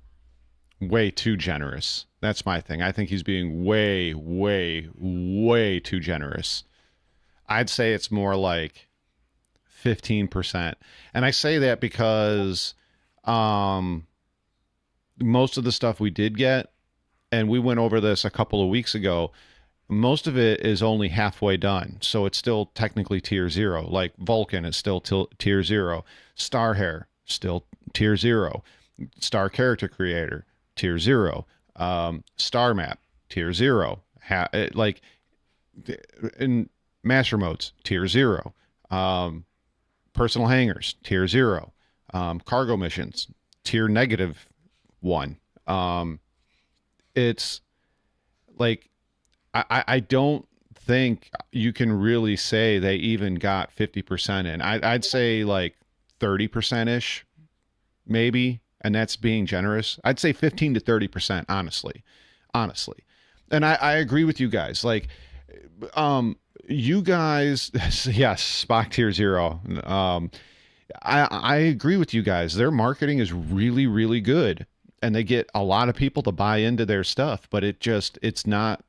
Speaker 1: way too generous. That's my thing. I think he's being way, way, way too generous. I'd say it's more like 15%. And I say that because most of the stuff we did get, and we went over this a couple of weeks ago, most of it is only halfway done. So it's still technically tier 0. Like Vulcan is still tier 0. Starhair, still tier 0. Star Character Creator, tier 0. Star Map, tier 0. Like in Master Modes, tier 0. Personal hangars, tier 0. Cargo missions, tier -1. It's like, I don't think you can really say they even got 50% in. I'd say like 30%-ish, maybe, and that's being generous. I'd say 15 to 30%, honestly. And I agree with you guys. Like, you guys, yes, Spock tier 0. I agree with you guys. Their marketing is really, really good, and they get a lot of people to buy into their stuff. But it's not,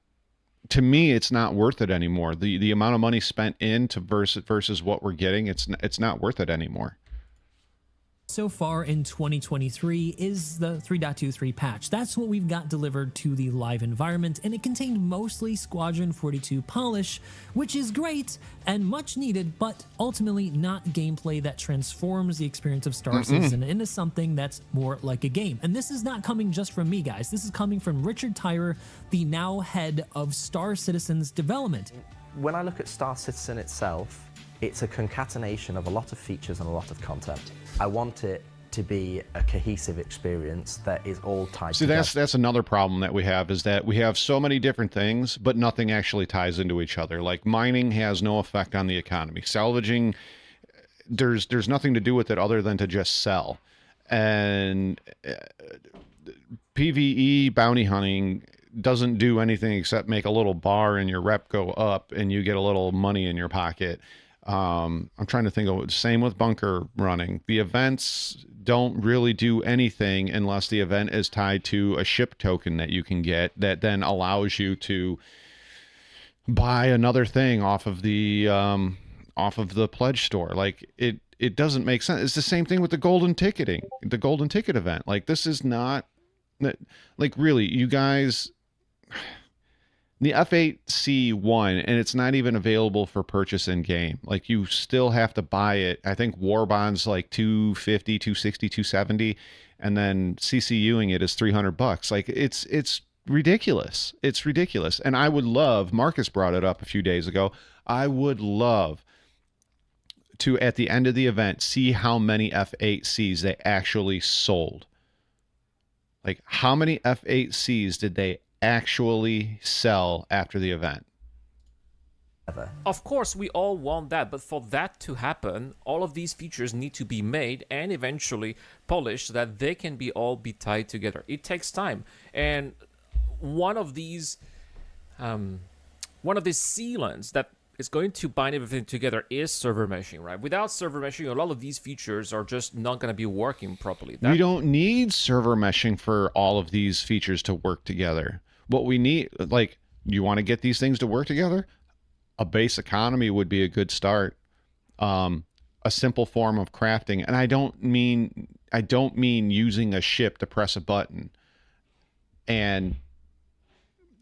Speaker 1: to me, it's not worth it anymore. The amount of money spent into versus what we're getting, it's not worth it anymore.
Speaker 9: So far in 2023 is the 3.23 patch. That's what we've got delivered to the live environment, and it contained mostly Squadron 42 polish, which is great and much needed, but ultimately not gameplay that transforms the experience of Star Citizen into something that's more like a game. And this is not coming just from me, guys. This is coming from Richard Tyrer, the now head of Star Citizen's development.
Speaker 10: When I look at Star Citizen itself, it's a concatenation of a lot of features and a lot of content. I want it to be a cohesive experience that is all tied together.
Speaker 1: See, that's another problem that we have, is that we have so many different things, but nothing actually ties into each other. Like mining has no effect on the economy. Salvaging, there's nothing to do with it other than to just sell. And PvE bounty hunting doesn't do anything except make a little bar and your rep go up and you get a little money in your pocket. I'm trying to think of the same with bunker running. The events don't really do anything unless the event is tied to a ship token that you can get that then allows you to buy another thing off of the pledge store. Like it doesn't make sense. It's the same thing with the golden ticketing, the golden ticket event. Like this is not like really, you guys, the F8C1, and it's not even available for purchase in game. Like you still have to buy it. I think War Bond's like $250, $260, $270, and then CCUing it is $300. Like it's ridiculous. It's ridiculous. And I would love, Marcus brought it up a few days ago, I would love to, at the end of the event, see how many F8Cs they actually sold. Like how many F8Cs did they actually sell after the event?
Speaker 8: Of course, we all want that, but for that to happen, all of these features need to be made and eventually polished so that they can be tied together. It takes time, and one of these sealants that is going to bind everything together is server meshing, right? Without server meshing, a lot of these features are just not going to be working properly.
Speaker 1: We don't need server meshing for all of these features to work together. What we need, like, you want to get these things to work together? A base economy would be a good start. A simple form of crafting, and I don't mean using a ship to press a button and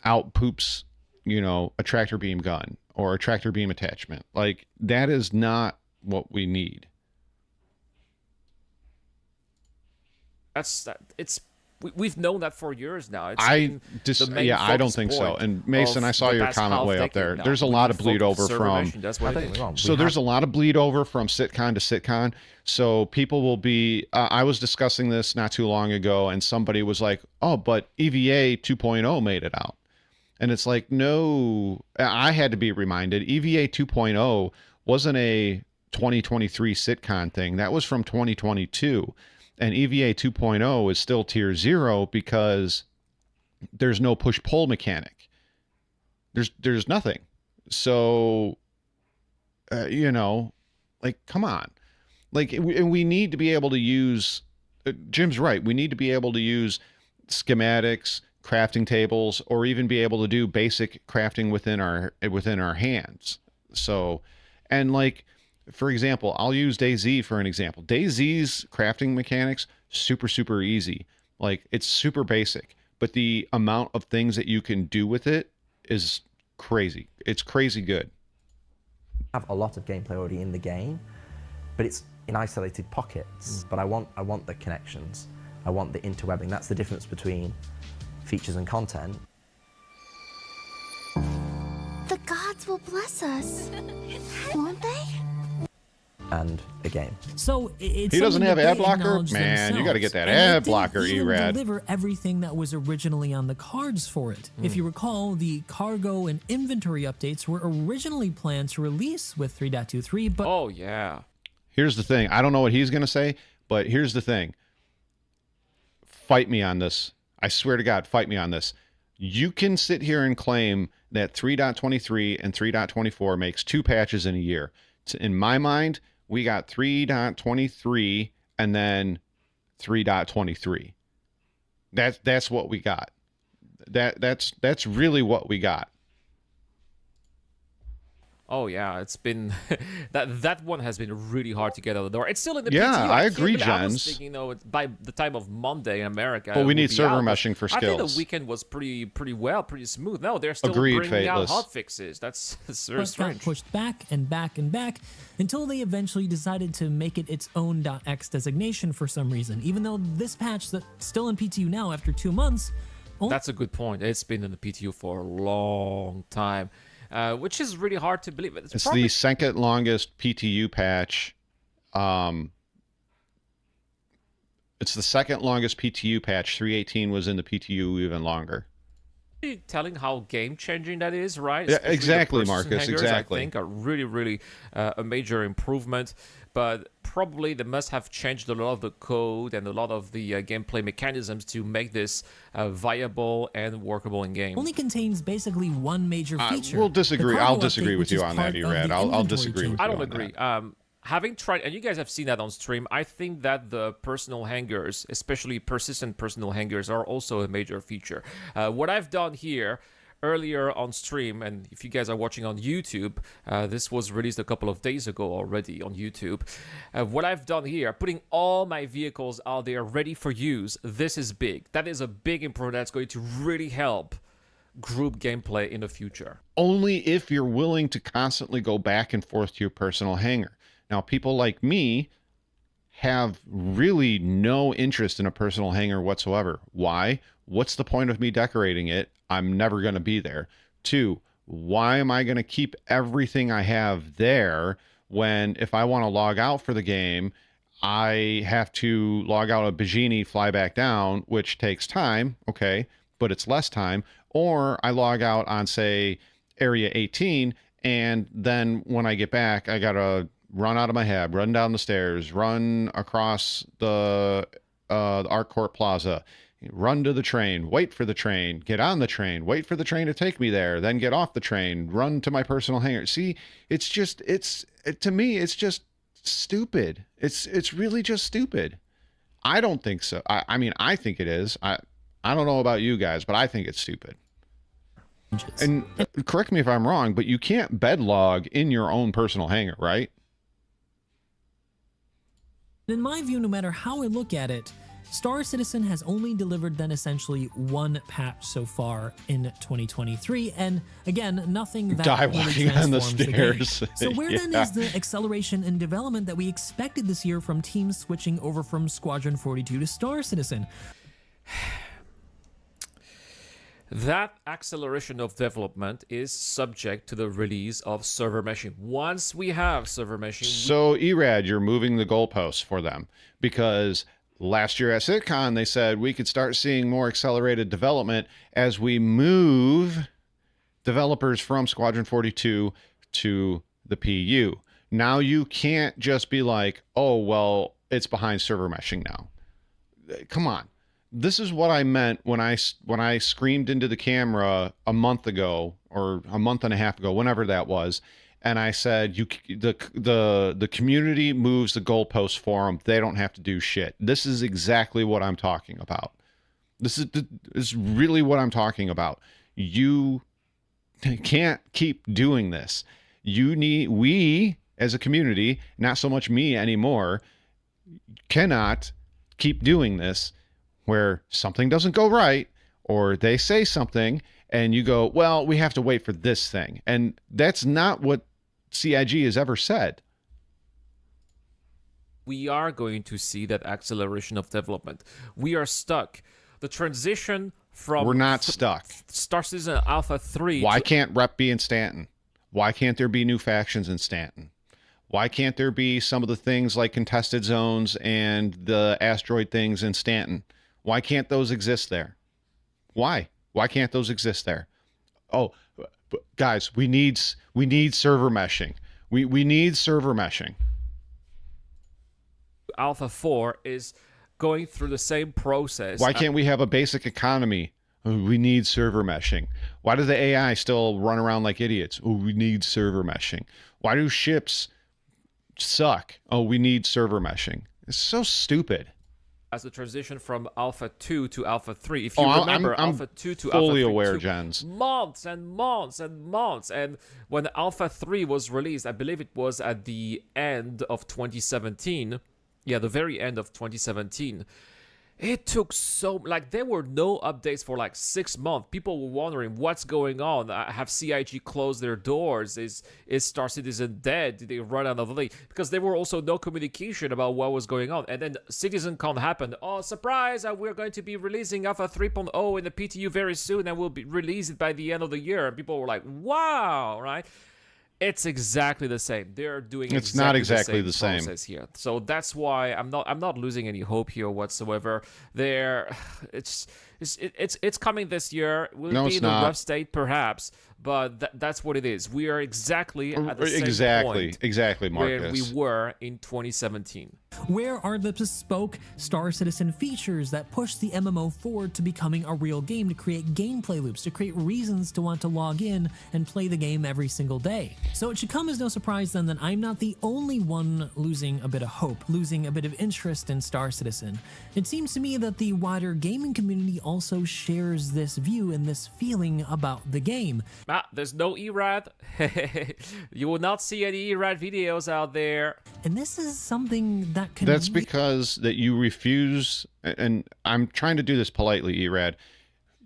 Speaker 1: out poops, you know, a tractor beam gun or a tractor beam attachment. Like that is not what we need.
Speaker 8: We've known that for years now.
Speaker 1: I don't think so. And Mason, I saw your comment way up there. There's a lot of bleed over from. There's a lot of bleed over from sitcon to sitcon. So people will be. I was discussing this not too long ago, and somebody was like, "Oh, but EVA 2.0 made it out," and it's like, no. I had to be reminded. EVA 2.0 wasn't a 2023 sitcon thing. That was from 2022. And EVA 2.0 is still tier 0 because there's no push-pull mechanic. There's nothing. So, you know, like, come on. Like, we need to be able to use, Jim's right, we need to be able to use schematics, crafting tables, or even be able to do basic crafting within our hands. So, and like, for example, I'll use DayZ for an example. DayZ's crafting mechanics, super, super easy. Like, it's super basic, but the amount of things that you can do with it is crazy. It's crazy good.
Speaker 10: I have a lot of gameplay already in the game, but it's in isolated pockets. But I want the connections. I want the interwebbing. That's the difference between features and content.
Speaker 11: The gods will bless us, won't they?
Speaker 10: And a game.
Speaker 9: So
Speaker 1: he doesn't have ad blocker? Man, you got to get that ad blocker, Erad.
Speaker 9: Deliver everything that was originally on the cards for it. If you recall, the cargo and inventory updates were originally planned to release with 3.23, but
Speaker 8: oh yeah.
Speaker 1: Here's the thing. I don't know what he's going to say, but here's the thing. Fight me on this. I swear to God, fight me on this. You can sit here and claim that 3.23 and 3.24 makes 2 patches in a year. In my mind, we got 3.23 and then 3.23. That's what we got. That's really what we got.
Speaker 8: Oh yeah, it's been that one has been really hard to get out the door. It's still in the
Speaker 1: PTU.
Speaker 8: I
Speaker 1: agree,
Speaker 8: Jens. I was
Speaker 1: Jens.
Speaker 8: thinking, by the time of Monday in America,
Speaker 1: but we need server meshing for skills.
Speaker 8: I think the weekend was pretty smooth. No, they're still
Speaker 1: Agreed,
Speaker 8: bringing out
Speaker 1: Fateless.
Speaker 8: hot fixes. That's very strange.
Speaker 9: Got pushed back and back and back until they eventually decided to make it its own .x designation for some reason. Even though this patch that's still in PTU now after 2 months.
Speaker 8: That's a good point. It's been in the PTU for a long time. Which is really hard to believe.
Speaker 1: It's the second longest PTU patch. It's the second longest PTU patch. 3.18 was in the PTU even longer.
Speaker 8: telling how game-changing that is, right?
Speaker 1: Yeah,
Speaker 8: Especially the
Speaker 1: exactly,
Speaker 8: persistent
Speaker 1: Marcus,
Speaker 8: hangers,
Speaker 1: exactly.
Speaker 8: I think are really a major improvement. But probably they must have changed a lot of the code and a lot of the gameplay mechanisms to make this viable and workable in game.
Speaker 9: Only contains basically one major feature.
Speaker 1: We'll
Speaker 9: The
Speaker 1: disagree.
Speaker 9: cargo
Speaker 1: I'll
Speaker 9: update,
Speaker 1: disagree with
Speaker 9: which
Speaker 1: you
Speaker 9: is
Speaker 1: on that,
Speaker 9: part of
Speaker 1: Erad.
Speaker 9: the
Speaker 1: I'll
Speaker 9: inventory
Speaker 1: disagree with
Speaker 8: I
Speaker 1: you
Speaker 8: don't
Speaker 1: on
Speaker 8: agree.
Speaker 1: that.
Speaker 8: Having tried, and you guys have seen that on stream, I think that the personal hangers, especially persistent personal hangers, are also a major feature. What I've done here earlier on stream, and if you guys are watching on YouTube, this was released a couple of days ago already on YouTube. What I've done here, putting all my vehicles out there ready for use, this is big. That is a big improvement that's going to really help group gameplay in the future.
Speaker 1: Only if you're willing to constantly go back and forth to your personal hangar. Now, people like me have really no interest in a personal hangar whatsoever. Why? What's the point of me decorating it? I'm never going to be there. 2, why am I going to keep everything I have there when if I want to log out for the game, I have to log out of Bajini, fly back down, which takes time, okay, but it's less time. Or I log out on, say, Area 18, and then when I get back, I got to run out of my hab, run down the stairs, run across the Art Court Plaza, run to the train, wait for the train, get on the train, wait for the train to take me there, then get off the train, run to my personal hangar. See, it's just, to me, it's just stupid. It's really just stupid. I don't think so. I mean, I think it is. I don't know about you guys, but I think it's stupid. And correct me if I'm wrong, but you can't bed log in your own personal hangar, right?
Speaker 9: In my view, no matter how I look at it, Star Citizen has only delivered then essentially one patch so far in 2023, and again, nothing that
Speaker 1: Die
Speaker 9: really
Speaker 1: walking on the
Speaker 9: transforms game.
Speaker 1: stairs.
Speaker 9: So where then
Speaker 1: Yeah.
Speaker 9: is the acceleration in development that we expected this year from teams switching over from Squadron 42 to Star Citizen?
Speaker 8: That acceleration of development is subject to the release of server meshing. Once we have server meshing...
Speaker 1: So, Erad, you're moving the goalposts for them, because last year at SitCon, they said we could start seeing more accelerated development as we move developers from Squadron 42 to the PU. Now you can't just be like, oh, well, it's behind server meshing now. Come on. This is what I meant when I screamed into the camera a month ago or a month and a half ago, whenever that was, and I said the community moves the goalposts for them. They don't have to do shit. This is exactly what I'm talking about. This is really what I'm talking about. You can't keep doing this. We as a community, not so much me anymore, cannot keep doing this where something doesn't go right or they say something and you go, well, we have to wait for this thing. And that's not what CIG has ever said.
Speaker 8: We are going to see that acceleration of development. We are stuck. The transition from...
Speaker 1: We're not stuck.
Speaker 8: Star Citizen Alpha 3...
Speaker 1: Why can't Rep be in Stanton? Why can't there be new factions in Stanton? Why can't there be some of the things like contested zones and the asteroid things in Stanton? Why can't those exist there? Why? Why can't those exist there? Oh, guys, we need server meshing. We need server meshing.
Speaker 8: Alpha 4 is going through the same process.
Speaker 1: Why can't we have a basic economy? Oh, we need server meshing. Why do the AI still run around like idiots? Oh, we need server meshing. Why do ships suck? Oh, we need server meshing. It's so stupid.
Speaker 8: As the transition from Alpha 2 to Alpha 3. If you remember,
Speaker 1: I'm
Speaker 8: Alpha 2 to
Speaker 1: fully
Speaker 8: Alpha 3
Speaker 1: aware,
Speaker 8: took
Speaker 1: Jens.
Speaker 8: months and months and months. And when Alpha 3 was released, I believe it was at the end of 2017. Yeah, the very end of 2017. It took so... Like, there were no updates for like 6 months. People were wondering what's going on. Have CIG closed their doors? Is Star Citizen dead? Did they run out of the league? Because there were also no communication about what was going on. And then CitizenCon happened. Oh, surprise! We're going to be releasing Alpha 3.0 in the PTU very soon, and we'll be release it by the end of the year. And people were like, wow, right? It's exactly the same. They're doing
Speaker 1: It's not exactly
Speaker 8: the
Speaker 1: the same
Speaker 8: process here. So that's why I'm not losing any hope here whatsoever. It's coming this year. Will
Speaker 1: No,
Speaker 8: it be
Speaker 1: it's
Speaker 8: in a
Speaker 1: not.
Speaker 8: rough state? Perhaps, but that's what it is. We are exactly at the same point
Speaker 1: exactly,
Speaker 8: where
Speaker 1: Marcus.
Speaker 8: we were in 2017.
Speaker 9: Where are the bespoke Star Citizen features that push the MMO forward to becoming a real game, to create gameplay loops, to create reasons to want to log in and play the game every single day? So it should come as no surprise then that I'm not the only one losing a bit of hope, losing a bit of interest in Star Citizen. It seems to me that the wider gaming community also shares this view and this feeling about the game.
Speaker 8: There's no ERAD. You will not see any ERAD videos out there.
Speaker 9: And this is something that can...
Speaker 1: That's because that you refuse, and I'm trying to do this politely, Erad.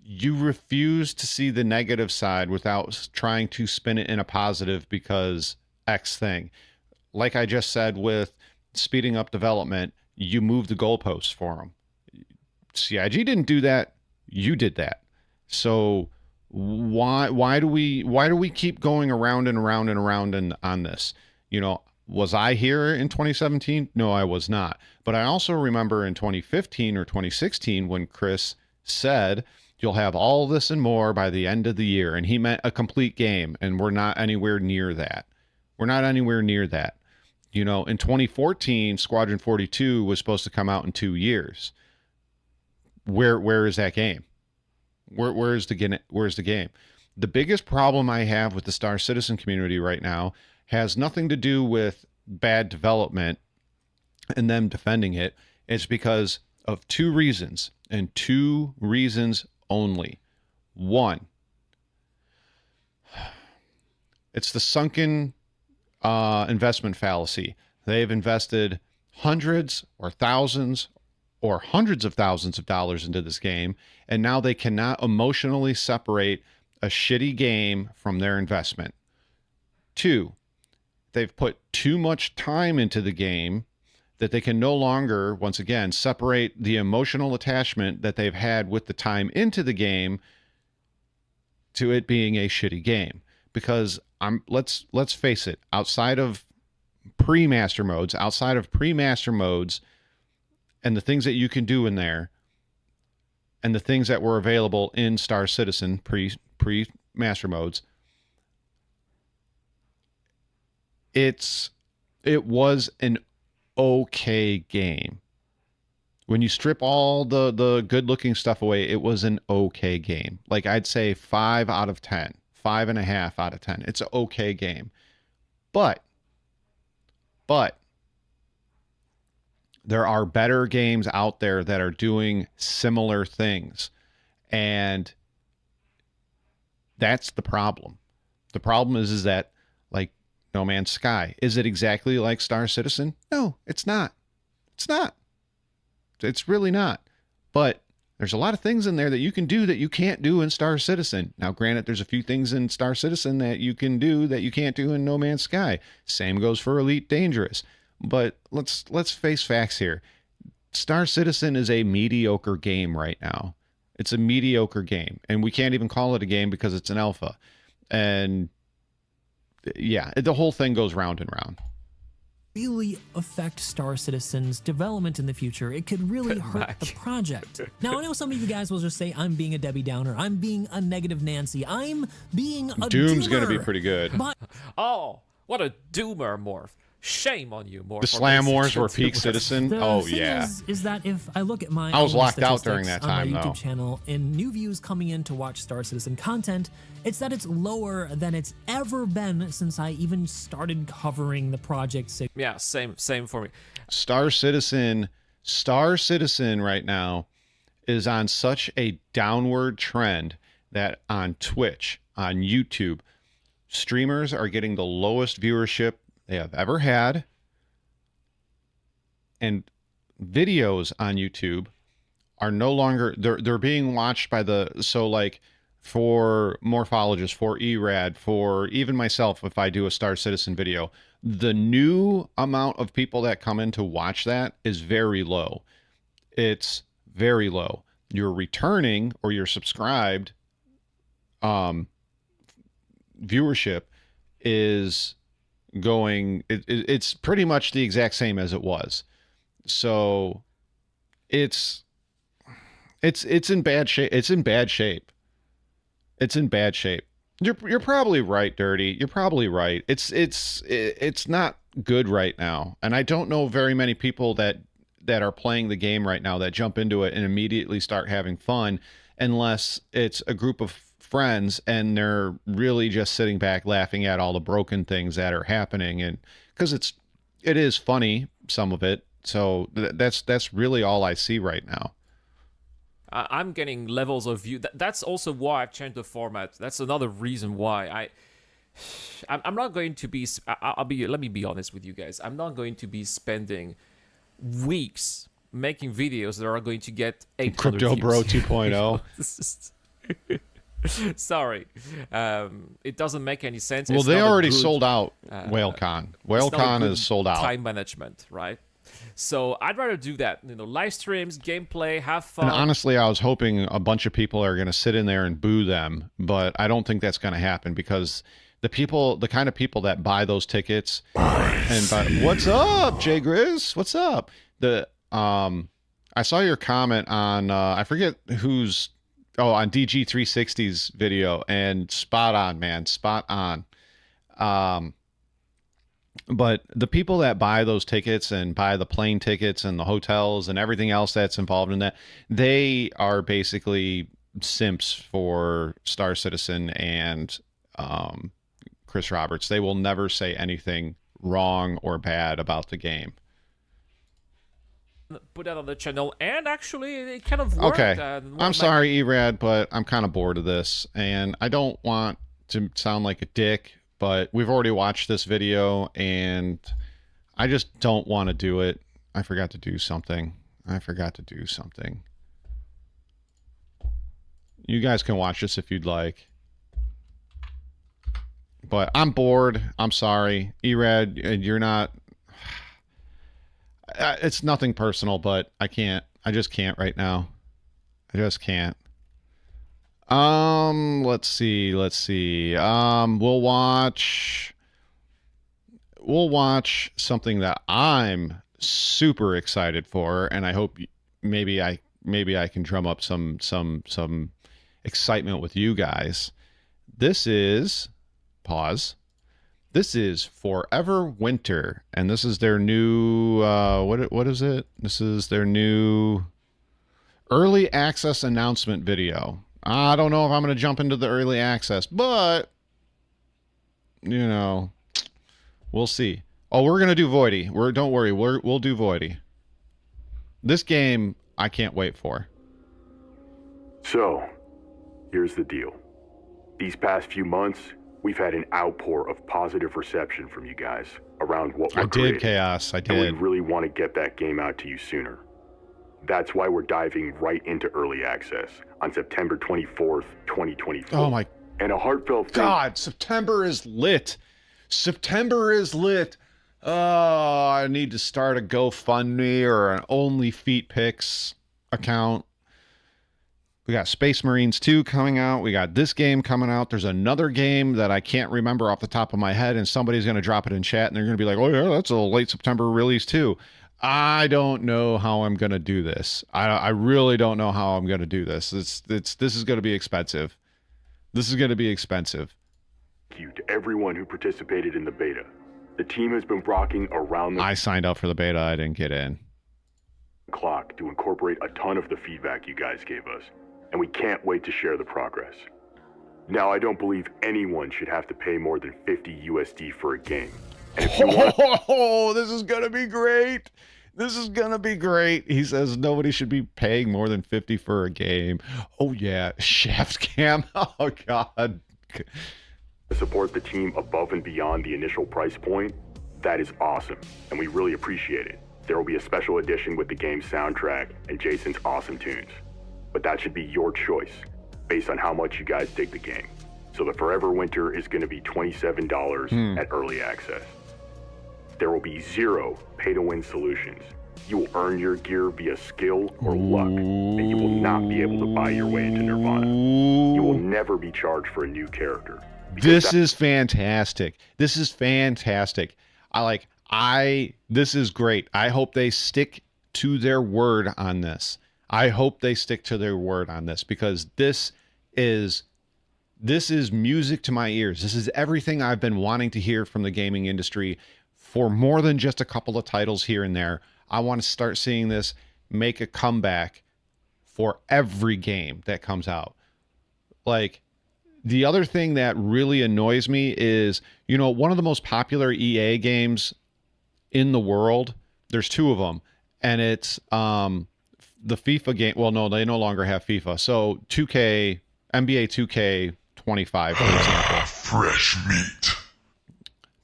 Speaker 1: You refuse to see the negative side without trying to spin it in a positive because X thing. Like I just said with speeding up development, you move the goalposts for them. CIG didn't do that. You did that. So why do we keep going around and around and around on this? You know, was I here in 2017? No, I was not. But I also remember in 2015 or 2016 when Chris said, you'll have all this and more by the end of the year. And he meant a complete game. And we're not anywhere near that. We're not anywhere near that. You know, in 2014, Squadron 42 was supposed to come out in 2 years. Where is that game? Where's the game? The biggest problem I have with the Star Citizen community right now has nothing to do with bad development and them defending it. It's because of 2 reasons, and 2 reasons only. One, it's the sunken investment fallacy. They've invested hundreds or thousands or hundreds of thousands of dollars into this game, and now they cannot emotionally separate a shitty game from their investment. 2, they've put too much time into the game that they can no longer, once again, separate the emotional attachment that they've had with the time into the game to it being a shitty game. Because let's face it, outside of pre-master modes, and the things that you can do in there, and the things that were available in Star Citizen pre-master modes, it was an okay game. When you strip all the good-looking stuff away, it was an okay game. Like, I'd say 5 out of 10, 5.5 out of 10. It's an okay game. But there are better games out there that are doing similar things. And that's the problem. The problem is that, like No Man's Sky, is it exactly like Star Citizen? No, it's not. It's not. It's really not. But there's a lot of things in there that you can do that you can't do in Star Citizen. Now, granted, there's a few things in Star Citizen that you can do that you can't do in No Man's Sky. Same goes for Elite Dangerous. But let's face facts here. Star Citizen is a mediocre game right now. It's a mediocre game, and we can't even call it a game because it's an alpha. And yeah, the whole thing goes round and round.
Speaker 9: Really affect Star Citizen's development in the future. It could really hurt the project. Now, I know some of you guys will just say I'm being a Debbie Downer. I'm being a negative Nancy. I'm being a
Speaker 1: Doom's
Speaker 9: doomer.
Speaker 1: going to be pretty good.
Speaker 9: But
Speaker 8: Oh, what a doomer, Morph. Shame on you, Morph.
Speaker 1: The Slam Wars were peak Citizen.
Speaker 9: the
Speaker 1: Oh,
Speaker 9: thing
Speaker 1: yeah.
Speaker 9: is that if I look at my
Speaker 1: I was
Speaker 9: own
Speaker 1: locked out during
Speaker 9: statistics
Speaker 1: that time,
Speaker 9: on my YouTube
Speaker 1: though.
Speaker 9: channel and new views coming in to watch Star Citizen content, it's that it's lower than it's ever been since I even started covering the project.
Speaker 8: Yeah, same for me.
Speaker 1: Star Citizen right now is on such a downward trend that on Twitch, on YouTube, streamers are getting the lowest viewership they have ever had, and videos on YouTube are no longer, they're being watched by for morphologists, for ERAD, for even myself, if I do a Star Citizen video, the new amount of people that come in to watch that is very low. It's very low. Your returning or your subscribed viewership is going. It's pretty much the exact same as it was. So it's in bad shape. It's in bad shape. It's in bad shape. You're probably right, Dirty. You're probably right. It's not good right now, and I don't know very many people that are playing the game right now that jump into it and immediately start having fun, unless it's a group of friends and they're really just sitting back laughing at all the broken things that are happening, and because it is funny, some of it. So that's really all I see right now.
Speaker 8: I'm getting levels of view. That's also why I've changed the format. That's another reason why I'm not going to be. Let me be honest with you guys. I'm not going to be spending weeks making videos that are going to get 800
Speaker 1: Crypto
Speaker 8: views.
Speaker 1: Bro 2.0.
Speaker 8: Sorry, it doesn't make any sense.
Speaker 1: Well,
Speaker 8: It's
Speaker 1: they
Speaker 8: not a
Speaker 1: already
Speaker 8: good,
Speaker 1: sold out WhaleCon. WhaleCon is sold out.
Speaker 8: Time management, right? So I'd rather do that. Live streams, gameplay, have fun.
Speaker 1: And honestly, I was hoping a bunch of people are going to sit in there and boo them, but I don't think that's going to happen, because the kind of people that buy those tickets what's up, Jay Grizz? What's up? I saw your comment on I forget who's on DG360's video, and spot on, man, spot on. But the people that buy those tickets and buy the plane tickets and the hotels and everything else that's involved in that, they are basically simps for Star Citizen and Chris Roberts. They will never say anything wrong or bad about the game.
Speaker 8: Put that on the channel, and actually it kind of worked.
Speaker 1: Okay, I'm sorry, Erad, but I'm kind of bored of this, and I don't want to sound like a dick, but we've already watched this video, and I just don't want to do it. I forgot to do something. You guys can watch this if you'd like. But I'm bored. I'm sorry. Erad, you're not... It's nothing personal, but I just can't right now. I just can't. Let's see. We'll watch something that I'm super excited for, and I hope maybe I can drum up some excitement with you guys. This is This is Forever Winter, and this is their new what is it? This is their new early access announcement video. I don't know if I'm going to jump into the early access, but we'll see. Oh, we're going to do Voidy. Don't worry, we'll do Voidy. This game I can't wait for.
Speaker 12: So, here's the deal. These past few months, we've had an outpour of positive reception from you guys around what we're creating.
Speaker 1: Chaos. I did.
Speaker 12: And we really want to get that game out to you sooner. That's why we're diving right into early access on September 24th, 2024.
Speaker 1: Oh my...
Speaker 12: And a heartfelt
Speaker 1: God, September is lit. September is lit. Oh, I need to start a GoFundMe or an OnlyFeetPics account. We got Space Marines 2 coming out. We got this game coming out. There's another game that I can't remember off the top of my head, and somebody's going to drop it in chat, and they're going to be like, oh, yeah, that's a late September release, too. I don't know how I'm going to do this. I really don't know how I'm going to do this. This is going to be expensive. This is going to be expensive.
Speaker 12: Thank you to everyone who participated in the beta. The team has been rocking around the
Speaker 1: I signed up for the beta. I didn't get in.
Speaker 12: Clock to incorporate a ton of the feedback you guys gave us, and we can't wait to share the progress. Now, I don't believe anyone should have to pay more than 50 USD for a game. And if you want...
Speaker 1: this is going to be great. This is going to be great. He says nobody should be paying more than 50 for a game. Oh, yeah. Shaft cam. Oh, God.
Speaker 12: To support the team above and beyond the initial price point, that is awesome, and we really appreciate it. There will be a special edition with the game's soundtrack and Jason's awesome tunes. But that should be your choice, based on how much you guys dig the game. So the Forever Winter is going to be $27 at early access. There will be 0 pay-to-win solutions. You will earn your gear via skill or luck, and you will not be able to buy your way into Nirvana. You will never never be charged for a new character.
Speaker 1: This is fantastic. This is fantastic. This is great. I hope they stick to their word on this. I hope they stick to their word on this, because this is music to my ears. This is everything I've been wanting to hear from the gaming industry for more than just a couple of titles here and there. I want to start seeing this make a comeback for every game that comes out. Like, the other thing that really annoys me is, you know, one of the most popular EA games in the world, there's two of them, and it's the FIFA game. Well, no, they no longer have FIFA. So 2K, NBA 2K25, for example.
Speaker 13: Fresh meat.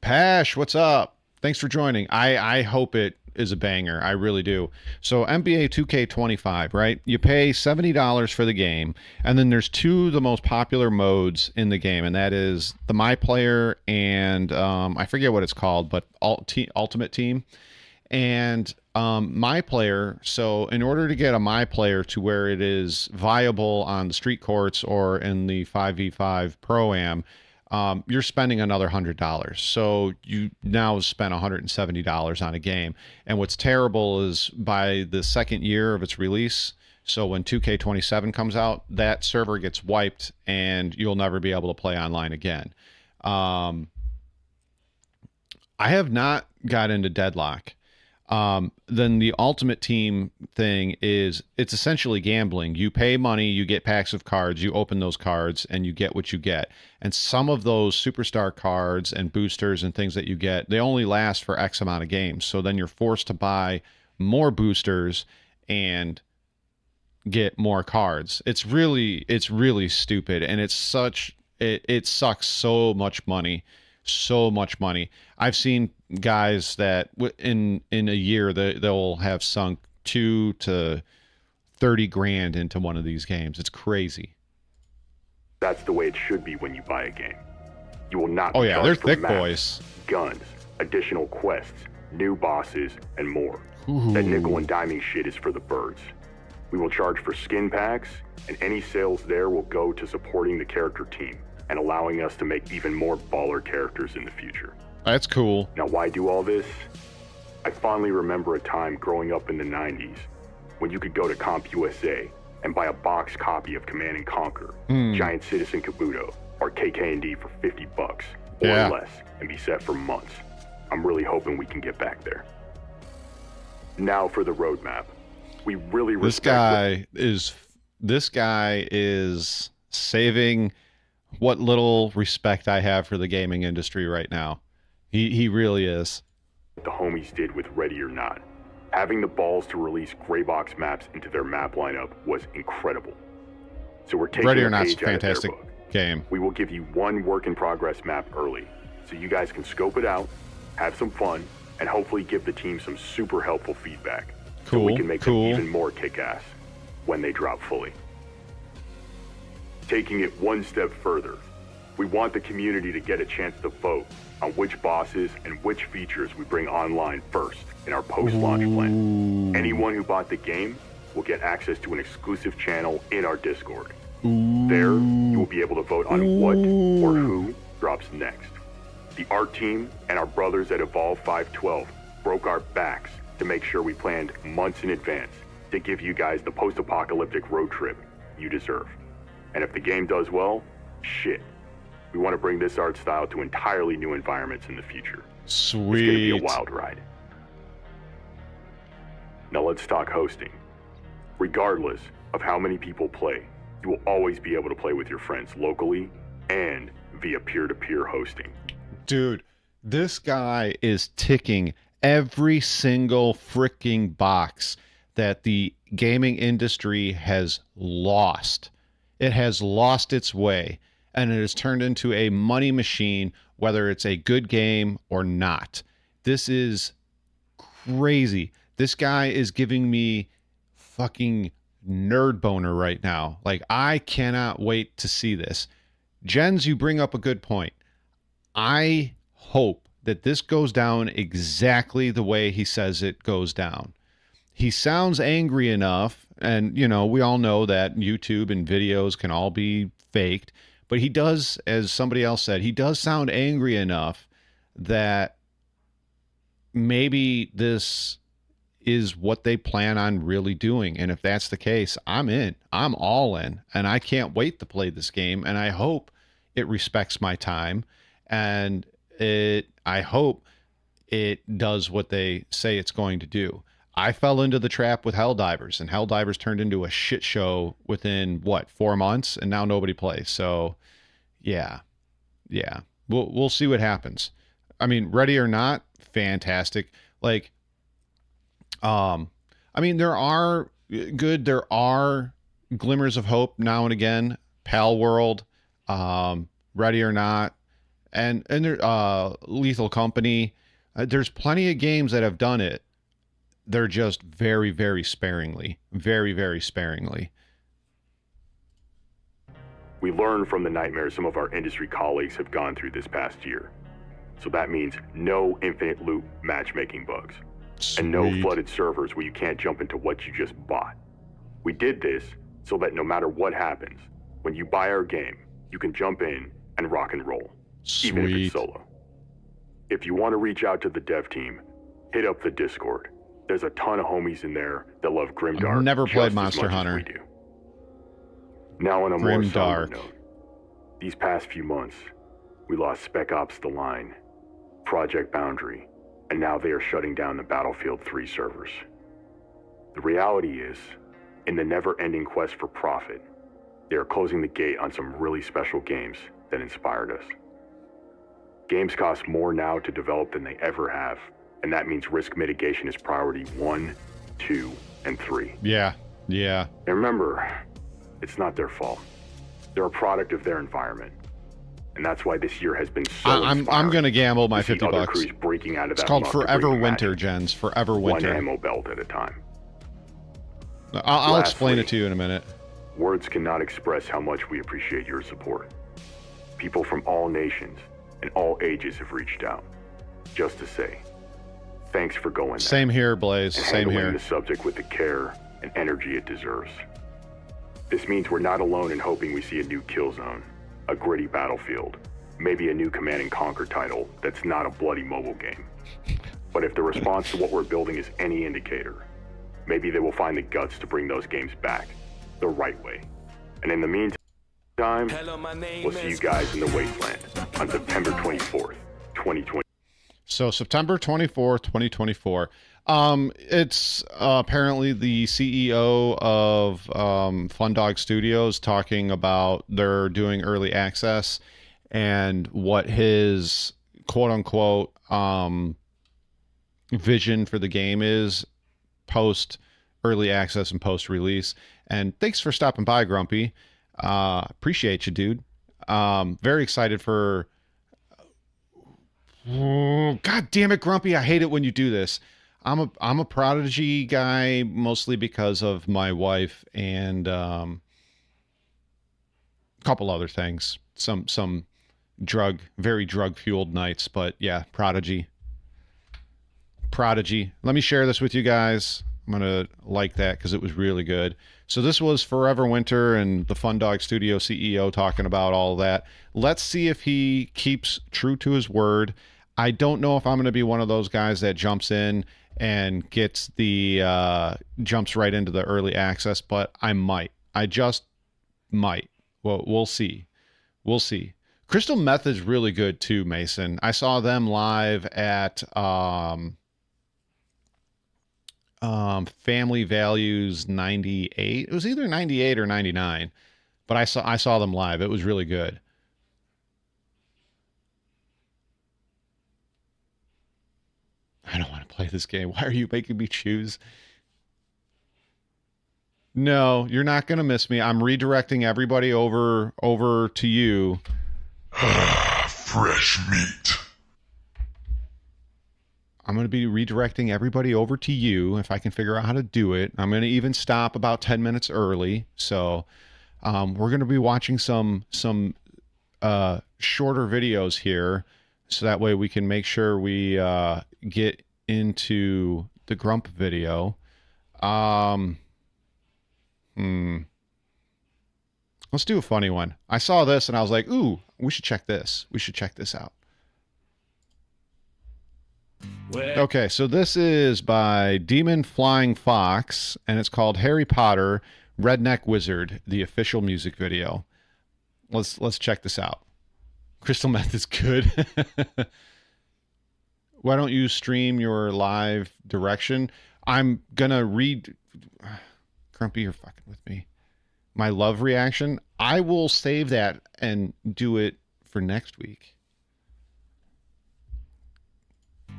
Speaker 1: Pash, what's up? Thanks for joining. I hope it is a banger. I really do. So NBA 2K25, right? You pay $70 for the game, and then there's two of the most popular modes in the game, and that is the My Player and I forget what it's called, but Ultimate Team. And My Player, so in order to get a My Player to where it is viable on the street courts or in the 5v5 Pro-Am, you're spending another $100. So you now spent $170 on a game. And what's terrible is by the second year of its release, so when 2K27 comes out, that server gets wiped and you'll never be able to play online again. I have not got into Deadlock. Then the Ultimate Team thing is, it's essentially gambling. You pay money, you get packs of cards, you open those cards, and you get what you get. And some of those superstar cards and boosters and things that you get, they only last for X amount of games. So then you're forced to buy more boosters and get more cards. It's really stupid, and it sucks so much money. So much money. I've seen guys that in a year they'll have sunk $2 to $30 grand into one of these games. It's crazy.
Speaker 12: That's the way it should be when you buy a game. You will not be
Speaker 1: they're
Speaker 12: charged for
Speaker 1: thick
Speaker 12: maps,
Speaker 1: boys.
Speaker 12: guns, additional quests, new bosses, and more.
Speaker 1: Ooh.
Speaker 12: That nickel and diming shit is for the birds. We will charge for skin packs, and any sales there will go to supporting the character team and allowing us to make even more baller characters in the future.
Speaker 1: That's cool.
Speaker 12: Now, why do all this? I fondly remember a time growing up in the 90s when you could go to CompUSA and buy a box copy of Command & Conquer, Giant Citizen Kabuto, or KK&D for $50 or less and be set for months. I'm really hoping we can get back there. Now for the roadmap. We really respect
Speaker 1: this guy is saving what little respect I have for the gaming industry right now. He really is.
Speaker 12: What the homies did with Ready or Not. Having the balls to release gray box maps into their map lineup was incredible. So we're taking
Speaker 1: Ready or
Speaker 12: a
Speaker 1: Not's
Speaker 12: page
Speaker 1: a
Speaker 12: out of their
Speaker 1: fantastic
Speaker 12: book.
Speaker 1: game.
Speaker 12: We will give you one work-in-progress map early, so you guys can scope it out, have some fun, and hopefully give the team some super helpful feedback. So we can make them even more kick-ass when they drop fully. Taking it one step further, we want the community to get a chance to vote on which bosses and which features we bring online first in our post-launch plan. Anyone who bought the game will get access to an exclusive channel in our Discord. There, you will be able to vote on what or who drops next. The art team and our brothers at Evolve 512 broke our backs to make sure we planned months in advance to give you guys the post-apocalyptic road trip you deserve. And if the game does well, shit. We want to bring this art style to entirely new environments in the future.
Speaker 1: Sweet.
Speaker 12: It's going to be a wild ride. Now let's talk hosting. Regardless of how many people play, you will always be able to play with your friends locally and via peer-to-peer hosting.
Speaker 1: Dude, this guy is ticking every single freaking box that the gaming industry has lost. It has lost its way, and it has turned into a money machine, whether it's a good game or not. This is crazy. This guy is giving me fucking nerd boner right now. Like, I cannot wait to see this. Jens, you bring up a good point. I hope that this goes down exactly the way he says it goes down. He sounds angry enough, and, you know, we all know that YouTube and videos can all be faked, but he does, as somebody else said, he does sound angry enough that maybe this is what they plan on really doing. And if that's the case, I'm in. I'm all in. And I can't wait to play this game. And I hope it respects my time. And I hope it does what they say it's going to do. I fell into the trap with Helldivers, and Helldivers turned into a shit show within, what, 4 months? And now nobody plays. So, yeah. We'll see what happens. I mean, Ready or Not, fantastic. Like, I mean, there are glimmers of hope now and again. Pal World, Ready or Not, and there, Lethal Company. There's plenty of games that have done it. They're just very, very sparingly. Very, very sparingly.
Speaker 12: We learned from the nightmares some of our industry colleagues have gone through this past year. So that means no infinite loop matchmaking bugs.
Speaker 1: Sweet.
Speaker 12: And no flooded servers where you can't jump into what you just bought. We did this so that no matter what happens, when you buy our game, you can jump in and rock and roll, even if it's solo. If you want to reach out to the dev team, hit up the Discord. There's a ton of homies in there that love Grimdark.
Speaker 1: I've never played
Speaker 12: just
Speaker 1: Monster
Speaker 12: as much as
Speaker 1: Hunter.
Speaker 12: we do. Now on a more somber
Speaker 1: Grimdark.
Speaker 12: note, these past few months, we lost Spec Ops The Line, Project Boundary, and now they are shutting down the Battlefield 3 servers. The reality is, in the never-ending quest for profit, they are closing the gate on some really special games that inspired us. Games cost more now to develop than they ever have, and that means risk mitigation is priority 1, 2, and 3.
Speaker 1: Yeah.
Speaker 12: And remember, it's not their fault. They're a product of their environment. And that's why this year has been so
Speaker 1: I'm going to gamble my $50
Speaker 12: other
Speaker 1: bucks.
Speaker 12: crews breaking out of
Speaker 1: It's
Speaker 12: that
Speaker 1: called
Speaker 12: muck to
Speaker 1: Forever
Speaker 12: bring
Speaker 1: Winter,
Speaker 12: magic,
Speaker 1: Jens. Forever
Speaker 12: one
Speaker 1: Winter.
Speaker 12: ammo belt at a time.
Speaker 1: I'll explain it to you in a minute.
Speaker 12: Words cannot express how much we appreciate your support. People from all nations and all ages have reached out, just to say, thanks for going there.
Speaker 1: Same here, Blaze.
Speaker 12: And
Speaker 1: Same
Speaker 12: handling
Speaker 1: here.
Speaker 12: the subject with the care and energy it deserves. This means we're not alone in hoping we see a new Killzone, a gritty Battlefield, maybe a new Command & Conquer title that's not a bloody mobile game. But if the response to what we're building is any indicator, maybe they will find the guts to bring those games back the right way. And in the meantime, we'll see you guys in the Wasteland on September 24th, 2020.
Speaker 1: So September 24th, 2024. It's apparently the CEO of Fundog Studios talking about they're doing early access and what his quote unquote vision for the game is post early access and post release. And thanks for stopping by, Grumpy. Appreciate you, dude. Very excited for. Oh, God damn it, Grumpy! I hate it when you do this. I'm a Prodigy guy mostly because of my wife and a couple other things. Some very drug fueled nights, but yeah, Prodigy. Let me share this with you guys. I'm gonna like that because it was really good. So this was Forever Winter and the Fundog Studio CEO talking about all that. Let's see if he keeps true to his word. I don't know if I'm going to be one of those guys that jumps in and gets the jumps right into the early access, but I might. I just might. Well, we'll see. Crystal Meth is really good too, Mason. I saw them live at Family Values 98. It was either 98 or 99, but I saw them live. It was really good. I don't want to play this game. Why are you making me choose? No, you're not going to miss me. I'm redirecting everybody over to you.
Speaker 13: Fresh meat.
Speaker 1: I'm going to be redirecting everybody over to you if I can figure out how to do it. I'm going to even stop about 10 minutes early. So we're going to be watching some shorter videos here. So that way we can make sure we get into the Grump video. Let's do a funny one. I saw this and I was like, ooh, we should check this. We should check this out. Okay, so this is by Demon Flying Fox, and it's called Harry Potter Redneck Wizard, the official music video. Let's check this out. Crystal meth is good. Why don't you stream your live direction? I'm gonna read. Grumpy, you're fucking with me. My love reaction. I will save that and do it for next week.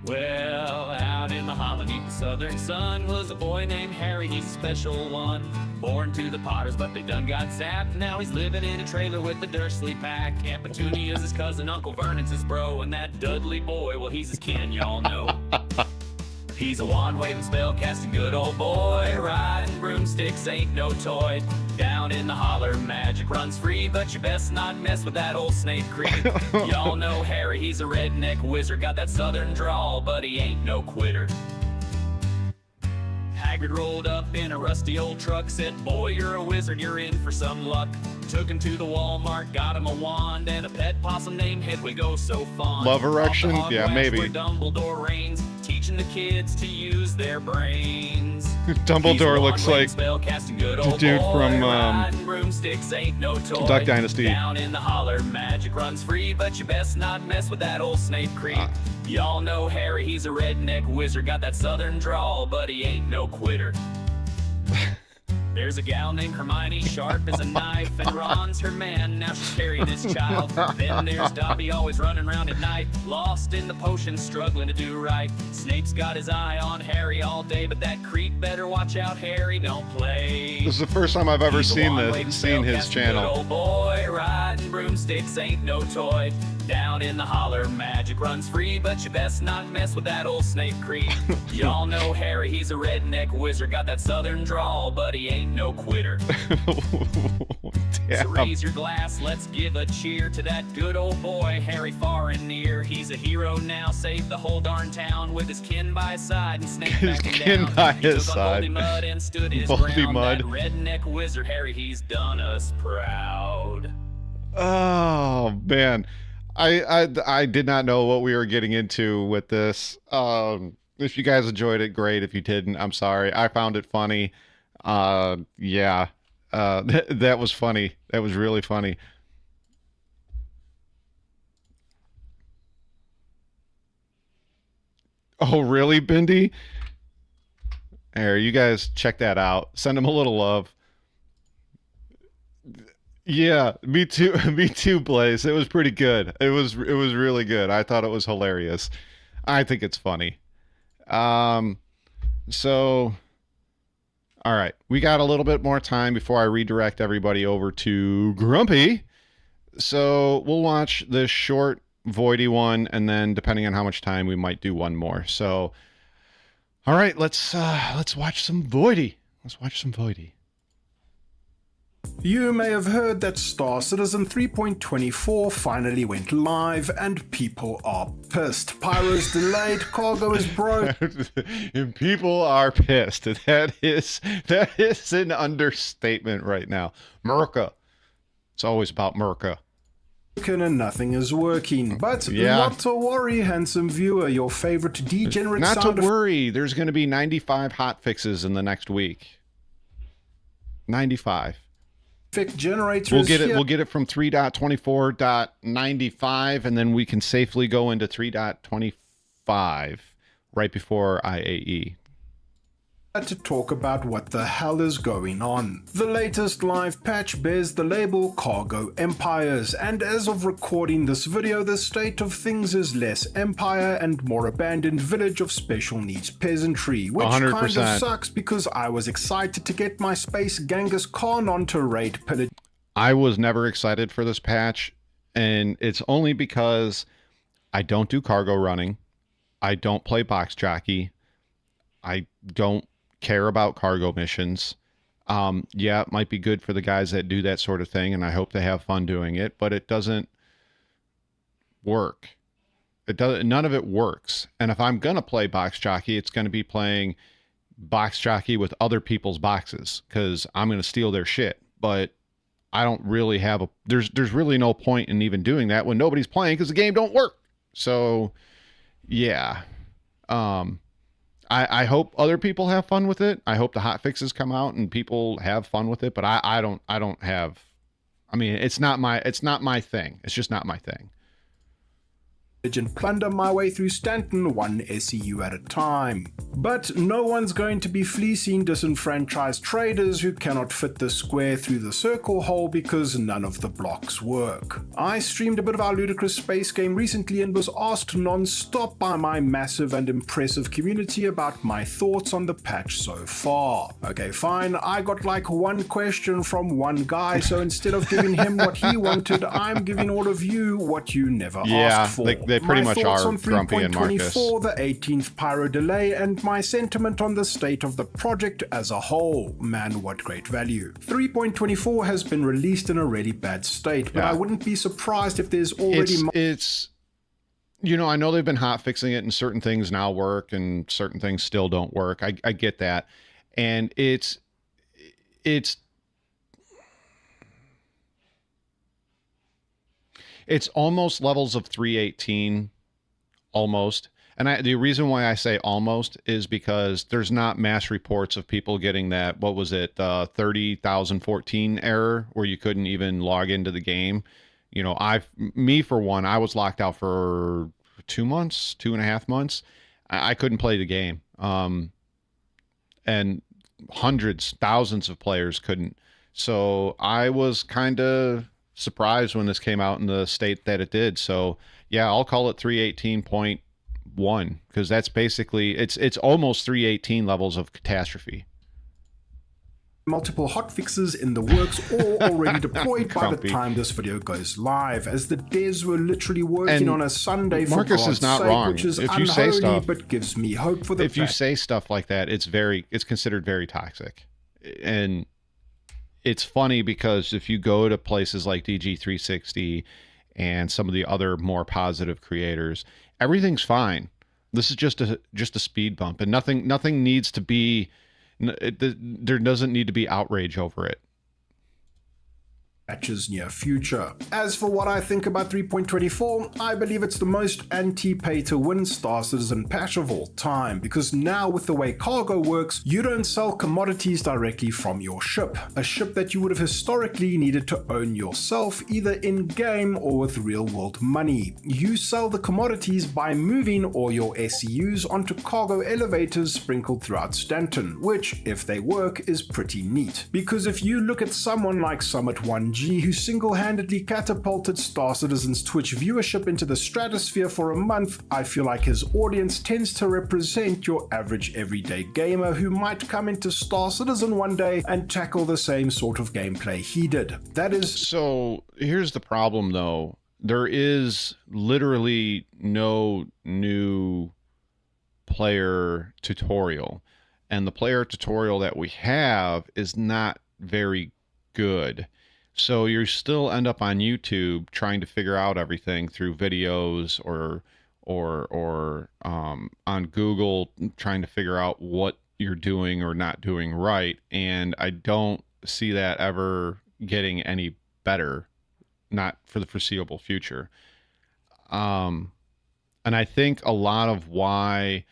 Speaker 13: Well, out in the hollow beneath the southern sun was a boy named Harry, he's a special one. Born to the Potters, but they done got zapped. Now he's living in a trailer with the Dursley pack. Aunt Petunia's his cousin, Uncle Vernon's his bro, and that Dudley boy, well, he's his kin, y'all know. He's a wand-waving, spell-casting good old boy. Riding broomsticks ain't no toy. Down in the holler, magic runs free, but you best not mess with that old Snape Creek. Y'all know Harry, he's a redneck wizard. Got that southern drawl, but he ain't no quitter. Hagrid rolled up in a rusty old truck, said, boy, you're a wizard, you're in for some luck. Took him to the Walmart, got him a wand, and a pet possum named Hedwig, oh so fond.
Speaker 1: Love erection? Yeah, maybe.
Speaker 13: Where Dumbledore reigns, teaching the kids to use their brains.
Speaker 1: Dumbledore looks like
Speaker 13: the
Speaker 1: dude from Duck Dynasty.
Speaker 13: Down in the holler, magic runs free, but you best not mess with that old Snape Creek. Y'all know Harry, he's a redneck wizard. Got that southern drawl, but he ain't no quitter. There's a gal named Hermione, sharp as a knife, and Ron's her man, now she's carrying this child. Then there's Dobby, always running around at night, lost in the potion, struggling to do right. Snape's got his eye on Harry all day, but that creep better watch out, Harry, don't play.
Speaker 1: This is the first time I've ever seen his channel.
Speaker 13: Old boy, riding broomsticks ain't no toy. Down in the holler, magic runs free, but you best not mess with that old Snape Creek. Y'all know Harry, he's a redneck wizard. Got that southern drawl, but he ain't no quitter. So raise your glass, let's give a cheer to that good old boy, Harry far and near. He's a hero now, saved the whole darn town with his kin by his side and Snape backing down.
Speaker 1: By
Speaker 13: he
Speaker 1: his
Speaker 13: took
Speaker 1: side.
Speaker 13: on Moldy Mud and stood his
Speaker 1: Moldy
Speaker 13: ground.
Speaker 1: Mud.
Speaker 13: That redneck wizard, Harry, he's done us proud.
Speaker 1: Oh man, I did not know what we were getting into with this. If you guys enjoyed it, great. If you didn't, I'm sorry. I found it funny. Yeah. That was funny. That was really funny. Oh, really, Bindi? Here, you guys check that out. Send him a little love. Yeah, me too. Me too, Blaze. It was pretty good. It was really good. I thought it was hilarious. I think it's funny. So all right, we got a little bit more time before I redirect everybody over to Grumpy. So we'll watch this short voidy one, and then depending on how much time, we might do one more. So all right, let's watch some voidy. Let's watch some voidy.
Speaker 14: You may have heard that Star Citizen 3.24 finally went live and people are pissed. Pyro's delayed, cargo is broke.
Speaker 1: And people are pissed. That is an understatement right now. Merca. It's always about Merca.
Speaker 14: And nothing is working. But not to worry, handsome viewer, your favorite degenerate
Speaker 1: Not to worry, there's going to be 95 hot fixes in the next week. 95.
Speaker 14: Generators
Speaker 1: we'll get it from 3.24.95, and then we can safely go into 3.25 right before IAE.
Speaker 14: To talk about what the hell is going on. The latest live patch bears the label Cargo Empires, and as of recording this video, the state of things is less empire and more abandoned village of special needs peasantry, which
Speaker 1: 100%.
Speaker 14: kind of sucks because I was excited to get my Space Genghis Khan onto raid pillage.
Speaker 1: I was never excited for this patch, and it's only because I don't do cargo running, I don't play box jockey, I don't care about cargo missions. Yeah, it might be good for the guys that do that sort of thing, and I hope they have fun doing it, but it doesn't work. None of it works. And if I'm gonna play box jockey, it's gonna be playing box jockey with other people's boxes, because I'm gonna steal their shit. But I don't really have a there's really no point in even doing that when nobody's playing because the game don't work. So yeah. I hope other people have fun with it. I hope the hot fixes come out and people have fun with it, but I don't have, I mean, it's not my thing. It's just not my thing.
Speaker 14: And plunder my way through Stanton one SEU at a time. But no one's going to be fleecing disenfranchised traders who cannot fit the square through the circle hole because none of the blocks work. I streamed a bit of our ludicrous space game recently and was asked non-stop by my massive and impressive community about my thoughts on the patch so far. Okay, fine, I got like one question from one guy, so instead of giving him what he wanted, I'm giving all of you what you never asked for.
Speaker 1: They pretty much are Grumpy and Marcus.
Speaker 14: The 18th Pyro delay, and my sentiment on the state of the project as a whole. Man, what great value. 3.24 has been released in a really bad state, but I wouldn't be surprised if there's already...
Speaker 1: It's you know, I know they've been hot fixing it and certain things now work and certain things still don't work. I get that. And it's almost levels of 318, almost. And the reason why I say almost is because there's not mass reports of people getting that, what was it, 30,014 error where you couldn't even log into the game. You know, me for one, I was locked out for 2 months, 2.5 months. I couldn't play the game. And hundreds, thousands of players couldn't. So I was kind of surprised when this came out in the state that it did. So yeah, I'll call it 318.1 because that's basically it's almost 318 levels of catastrophe.
Speaker 14: Multiple hotfixes in the works, all already deployed by the time this video goes live, as the devs were literally working on a Sunday for
Speaker 1: Marcus
Speaker 14: God's
Speaker 1: is not
Speaker 14: sake,
Speaker 1: wrong.
Speaker 14: which is
Speaker 1: If you say
Speaker 14: unholy,
Speaker 1: stuff,
Speaker 14: but gives me hope for the
Speaker 1: if you say stuff like that, it's considered very toxic. And it's funny because if you go to places like DG360 and some of the other more positive creators, everything's fine. This is just a speed bump, and nothing needs to be. There doesn't need to be outrage over it.
Speaker 14: Patches near future. As for what I think about 3.24, I believe it's the most anti-pay-to-win Star Citizen patch of all time, because now with the way cargo works, you don't sell commodities directly from your ship, a ship that you would have historically needed to own yourself, either in-game or with real-world money. You sell the commodities by moving all your SEUs onto cargo elevators sprinkled throughout Stanton, which, if they work, is pretty neat. Because if you look at someone like Summit 1G, who single-handedly catapulted Star Citizen's Twitch viewership into the stratosphere for a month, I feel like his audience tends to represent your average everyday gamer who might come into Star Citizen one day and tackle the same sort of gameplay he did. That is...
Speaker 1: So here's the problem though. There is literally no new player tutorial, and the player tutorial that we have is not very good. So you still end up on YouTube trying to figure out everything through videos or on Google trying to figure out what you're doing or not doing right. And I don't see that ever getting any better, not for the foreseeable future. And I think a lot of why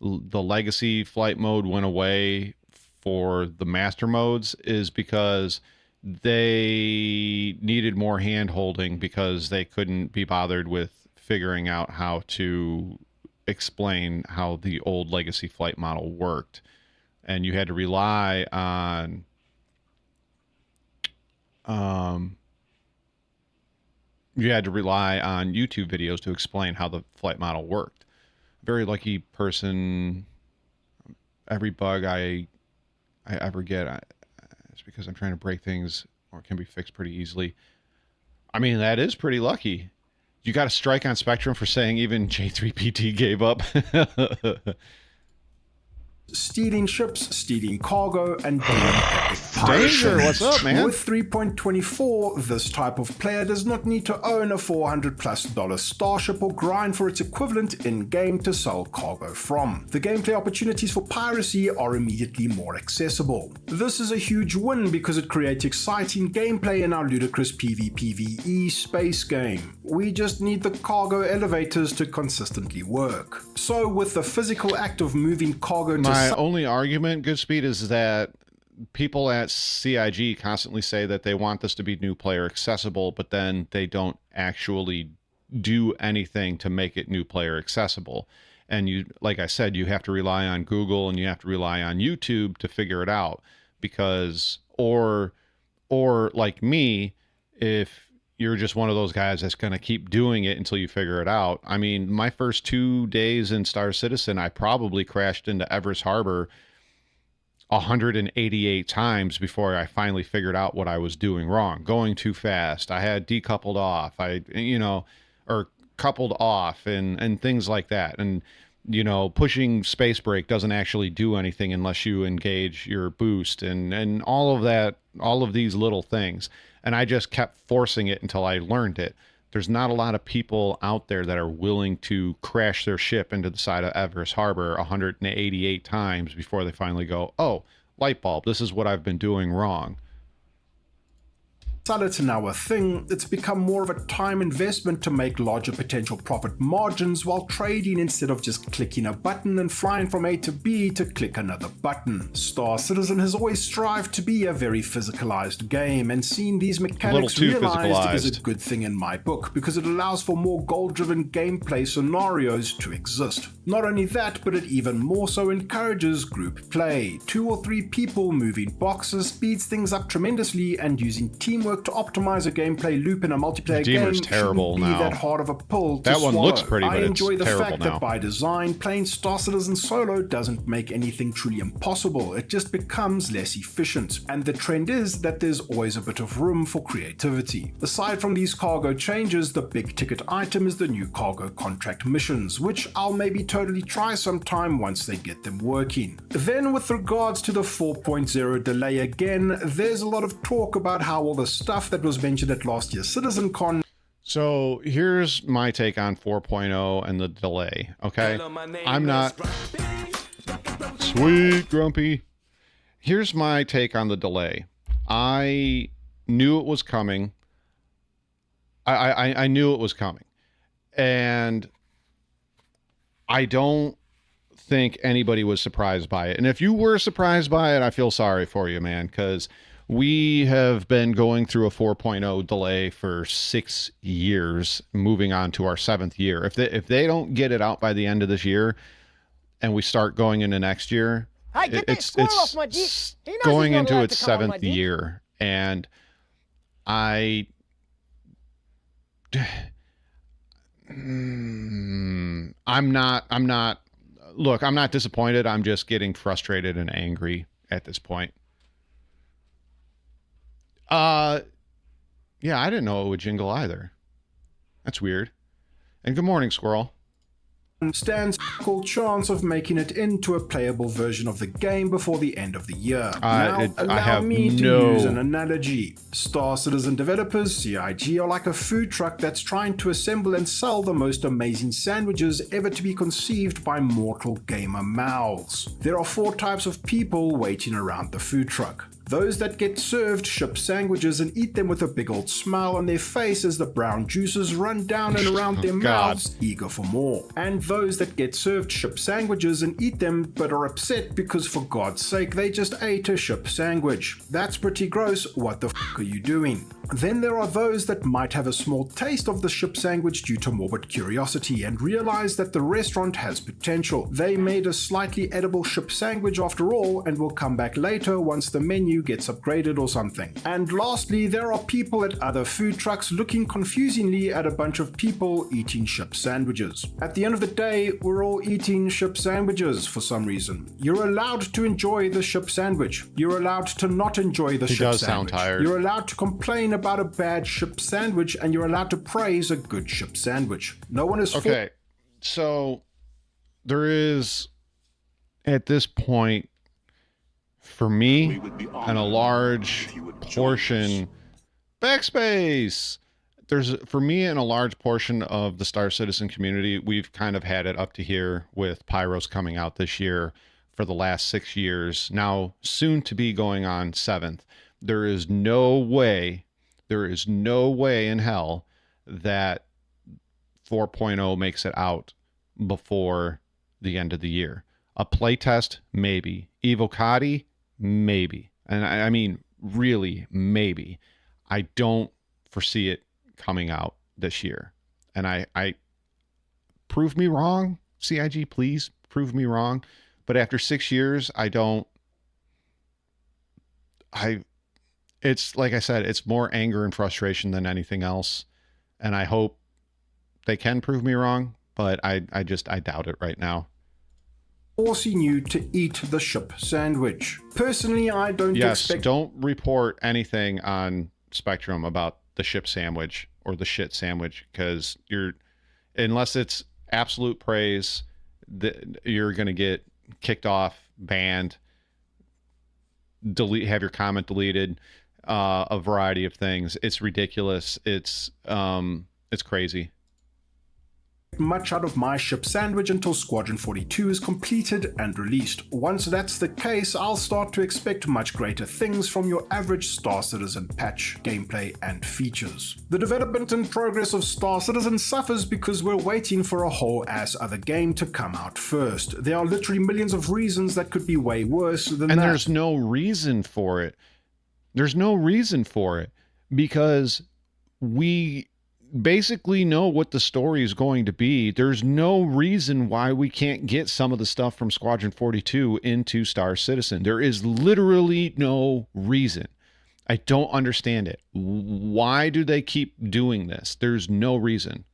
Speaker 1: the legacy flight mode went away for the master modes is because they needed more hand holding because they couldn't be bothered with figuring out how to explain how the old legacy flight model worked. And you had to rely on YouTube videos to explain how the flight model worked. Very lucky person. Every bug I ever get, it's because I'm trying to break things or can be fixed pretty easily. I mean, that is pretty lucky. You got a strike on Spectrum for saying even J3PT gave up.
Speaker 14: stealing ships, stealing cargo, and doing epic
Speaker 1: Danger,
Speaker 14: piracy.
Speaker 1: what's up, man?
Speaker 14: With 3.24, this type of player does not need to own a $400+ starship or grind for its equivalent in-game to sell cargo from. The gameplay opportunities for piracy are immediately more accessible. This is a huge win because it creates exciting gameplay in our ludicrous PvPvE space game. We just need the cargo elevators to consistently work. So with the physical act of moving cargo to
Speaker 1: My only argument, Goodspeed, is that people at CIG constantly say that they want this to be new player accessible, but then they don't actually do anything to make it new player accessible. And you, like I said, you have to rely on Google and you have to rely on YouTube to figure it out, because, or like me, if you're just one of those guys that's going to keep doing it until you figure it out. I mean, my first 2 days in Star Citizen, I probably crashed into Everest Harbor 188 times before I finally figured out what I was doing wrong. Going too fast. I had decoupled off. Or coupled off and things like that. And, pushing space brake doesn't actually do anything unless you engage your boost and all of that, all of these little things. And I just kept forcing it until I learned it. There's not a lot of people out there that are willing to crash their ship into the side of Everest Harbor 188 times before they finally go, oh, light bulb, this is what I've been doing wrong.
Speaker 14: It's now a thing. It's become more of a time investment to make larger potential profit margins while trading instead of just clicking a button and flying from A to B to click another button. Star Citizen has always strived to be a very physicalized game, and seeing these mechanics realized is a good thing in my book, because it allows for more goal-driven gameplay scenarios to exist. Not only that, but it even more so encourages group play. 2 or 3 people moving boxes speeds things up tremendously, and using teamwork to optimize a gameplay loop in a multiplayer game
Speaker 1: terrible
Speaker 14: shouldn't be
Speaker 1: now.
Speaker 14: that hard of a pull to
Speaker 1: That one
Speaker 14: swallow.
Speaker 1: looks pretty, but
Speaker 14: I enjoy the
Speaker 1: terrible
Speaker 14: fact
Speaker 1: now.
Speaker 14: that by design, playing Star Citizen solo doesn't make anything truly impossible. It just becomes less efficient, and the trend is that there's always a bit of room for creativity. Aside from these cargo changes, the big ticket item is the new cargo contract missions, which I'll maybe totally try sometime once they get them working. Then with regards to the 4.0 delay again, there's a lot of talk about how all the stuff that was mentioned at last year's CitizenCon.
Speaker 1: So here's my take on 4.0 and the delay. Okay, I'm not sweet grumpy. Here's my take on the delay. I knew it was coming. I knew it was coming, and I don't think anybody was surprised by it. And if you were surprised by it, I feel sorry for you, man, because we have been going through a 4.0 delay for 6 years, moving on to our 7th year. If they don't get it out by the end of this year and we start going into next year, it's going into its 7th year. And I'm not look, I'm not disappointed. I'm just getting frustrated and angry at this point. Yeah, I didn't know it would jingle either. That's weird. And good morning, Squirrel.
Speaker 14: Stands a chance of making it into a playable version of the game before the end of the year. Allow me to use an analogy. Star Citizen developers, CIG, are like a food truck that's trying to assemble and sell the most amazing sandwiches ever to be conceived by mortal gamer mouths. There are 4 types of people waiting around the food truck. Those that get served ship sandwiches and eat them with a big old smile on their face as the brown juices run down and around their mouths, eager for more. And those that get served ship sandwiches and eat them but are upset because for God's sake they just ate a ship sandwich. That's pretty gross. What the f are you doing? Then there are those that might have a small taste of the ship sandwich due to morbid curiosity and realize that the restaurant has potential. They made a slightly edible ship sandwich after all and will come back later once the menu gets upgraded or something. And lastly, there are people at other food trucks looking confusingly at a bunch of people eating ship sandwiches. At the end of the day, we're all eating ship sandwiches for some reason. You're allowed to enjoy the ship sandwich. You're allowed to not enjoy the ship sandwich.
Speaker 1: Sound tired.
Speaker 14: You're allowed to complain about a bad ship sandwich, and you're allowed to praise a good ship sandwich. No one is
Speaker 1: okay. So there is at this point, for me, and a large portion, backspace. For me and a large portion of the Star Citizen community, we've kind of had it up to here with Pyros coming out this year for the last 6 years, now soon to be going on 7th. There is no way in hell that 4.0 makes it out before the end of the year. A playtest, maybe. Evocati, maybe. And I mean, really, maybe. I don't foresee it coming out this year. And I prove me wrong, CIG, please prove me wrong. But after 6 years, it's like I said, it's more anger and frustration than anything else. And I hope they can prove me wrong, but I doubt it right now.
Speaker 14: Forcing you to eat the ship sandwich. Personally, I don't expect...
Speaker 1: Don't report anything on Spectrum about the ship sandwich or the shit sandwich, because unless it's absolute praise, you're going to get kicked off, banned, have your comment deleted, a variety of things. It's ridiculous. It's crazy.
Speaker 14: Much out of my ship sandwich until Squadron 42 is completed and released. Once that's the case, I'll start to expect much greater things from your average Star Citizen patch, gameplay and features. The development and progress of Star Citizen suffers because we're waiting for a whole ass other game to come out first. There are literally millions of reasons that could be way worse than that.
Speaker 1: And there's no reason for it. There's no reason for it, because we basically know what the story is going to be. There's no reason why we can't get some of the stuff from Squadron 42 into Star Citizen. There is literally no reason. I don't understand it. Why do they keep doing this? There's no reason.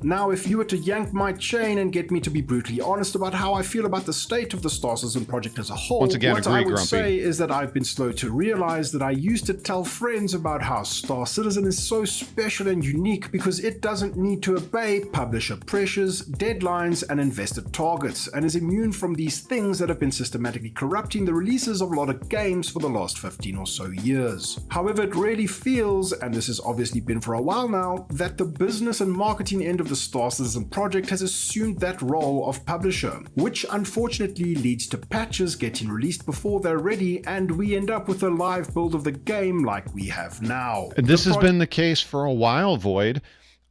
Speaker 14: Now, if you were to yank my chain and get me to be brutally honest about how I feel about the state of the Star Citizen project as a whole,
Speaker 1: once again,
Speaker 14: what I would say is that I've been slow to realize that I used to tell friends about how Star Citizen is so special and unique because it doesn't need to obey publisher pressures, deadlines, and investor targets, and is immune from these things that have been systematically corrupting the releases of a lot of games for the last 15 or so years. However, it really feels, and this has obviously been for a while now, that the business and marketing end of the Star Citizen project has assumed that role of publisher, which unfortunately leads to patches getting released before they're ready, and we end up with a live build of the game like we have now.
Speaker 1: And this has been the case for a while, Void.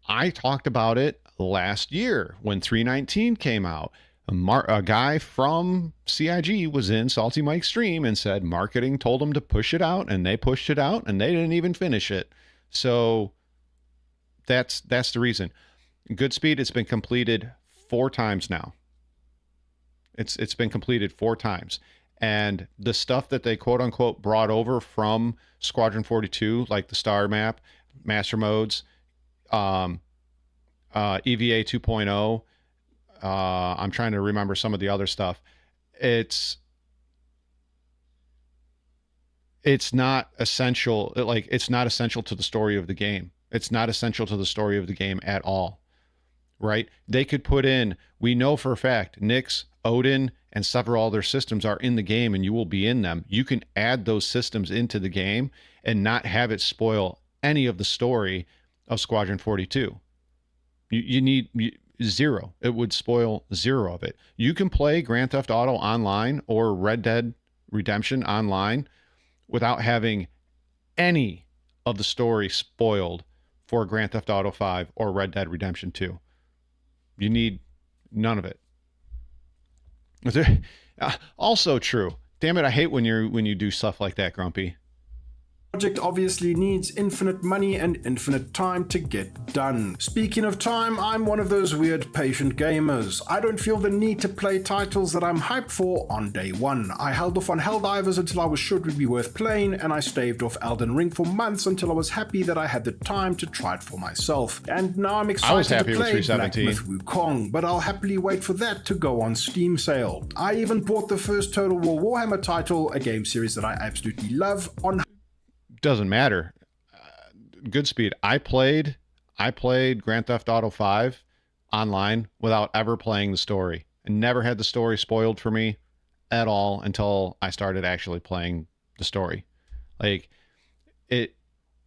Speaker 1: I talked about it last year when 319 came out. A guy from CIG was in Salty Mike's stream and said marketing told them to push it out, and they pushed it out, and they didn't even finish it. So that's the reason. Goodspeed, it's been completed 4 times now. It's been completed 4 times. And the stuff that they quote unquote brought over from Squadron 42, like the star map, master modes, EVA 2.0, I'm trying to remember some of the other stuff. It's not essential. It's not essential to the story of the game. It's not essential to the story of the game at all. Right? They could put in, we know for a fact, Nyx, Odin, and several other systems are in the game, and you will be in them. You can add those systems into the game and not have it spoil any of the story of Squadron 42. You need zero. It would spoil zero of it. You can play Grand Theft Auto Online or Red Dead Redemption Online without having any of the story spoiled for Grand Theft Auto 5 or Red Dead Redemption 2. You need none of it. Also true. Damn it, I hate when you do stuff like that, Grumpy.
Speaker 14: Project obviously needs infinite money and infinite time to get done. Speaking of time, I'm one of those weird patient gamers. I don't feel the need to play titles that I'm hyped for on day one. I held off on Helldivers until I was sure it would be worth playing, and I staved off Elden Ring for months until I was happy that I had the time to try it for myself. And now I'm excited to play Black Myth Wukong, but I'll happily wait for that to go on Steam sale. I even bought the first Total War Warhammer title, a game series that I absolutely love, on
Speaker 1: doesn't matter. Goodspeed. I played Grand Theft Auto 5 online without ever playing the story. and never had the story spoiled for me at all until I started actually playing the story. Like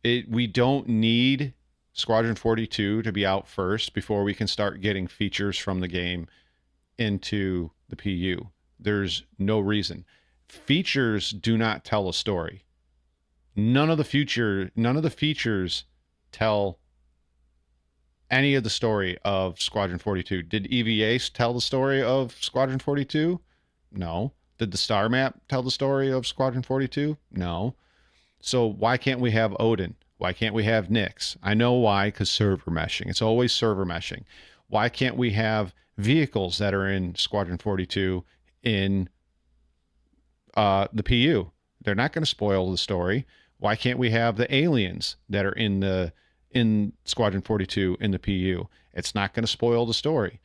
Speaker 1: we don't need Squadron 42 to be out first before we can start getting features from the game into the PU. There's no reason. Features do not tell a story. None of the features tell any of the story of Squadron 42. Did EVA tell the story of Squadron 42? No. Did the star map tell the story of Squadron 42? No. So why can't we have Odin? Why can't we have Nyx? I know why, because server meshing. It's always server meshing. Why can't we have vehicles that are in Squadron 42 in the PU? They're not going to spoil the story. Why can't we have the aliens that are in Squadron 42 in the PU? It's not going to spoil the story.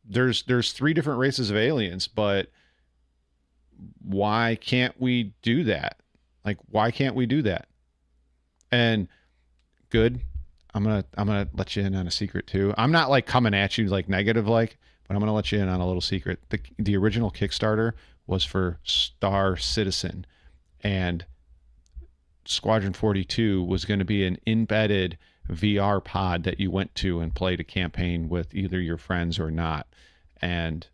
Speaker 1: There's 3 different races of aliens, but why can't we do that? Like, why can't we do that? And good, I'm gonna let you in on a secret too. I'm not like coming at you like negative like, but I'm gonna let you in on a little secret. The original Kickstarter was for Star Citizen, and Squadron 42 was going to be an embedded VR pod that you went to and played a campaign with either your friends or not, and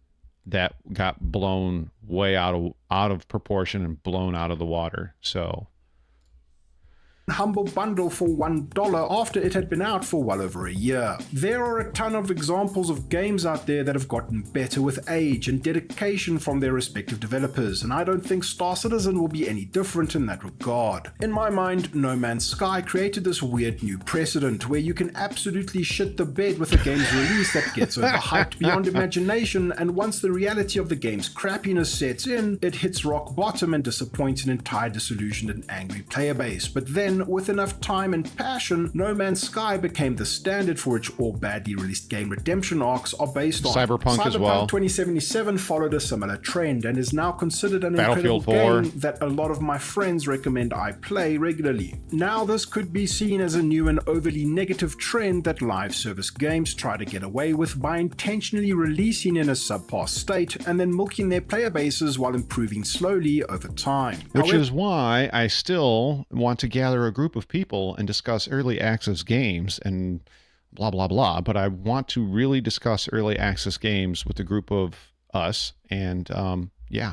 Speaker 1: that got blown way out of proportion and blown out of the water. So
Speaker 14: humble bundle for $1 after it had been out for well over a year. There are a ton of examples of games out there that have gotten better with age and dedication from their respective developers, and I don't think Star Citizen will be any different in that regard. In my mind, No Man's Sky created this weird new precedent where you can absolutely shit the bed with a game's release that gets overhyped beyond imagination, and once the reality of the game's crappiness sets in, it hits rock bottom and disappoints an entire disillusioned and angry player base. But then, with enough time and passion, No Man's Sky became the standard for which all badly released game redemption arcs are based on.
Speaker 1: Cyberpunk as well.
Speaker 14: 2077 followed a similar trend and is now considered an incredible game that a lot of my friends recommend I play regularly. Now this could be seen as a new and overly negative trend that live service games try to get away with by intentionally releasing in a subpar state and then milking their player bases while improving slowly over time.
Speaker 1: Which is why I still want to gather a group of people and discuss early access games and blah blah blah, but I want to really discuss early access games with a group of us, and yeah.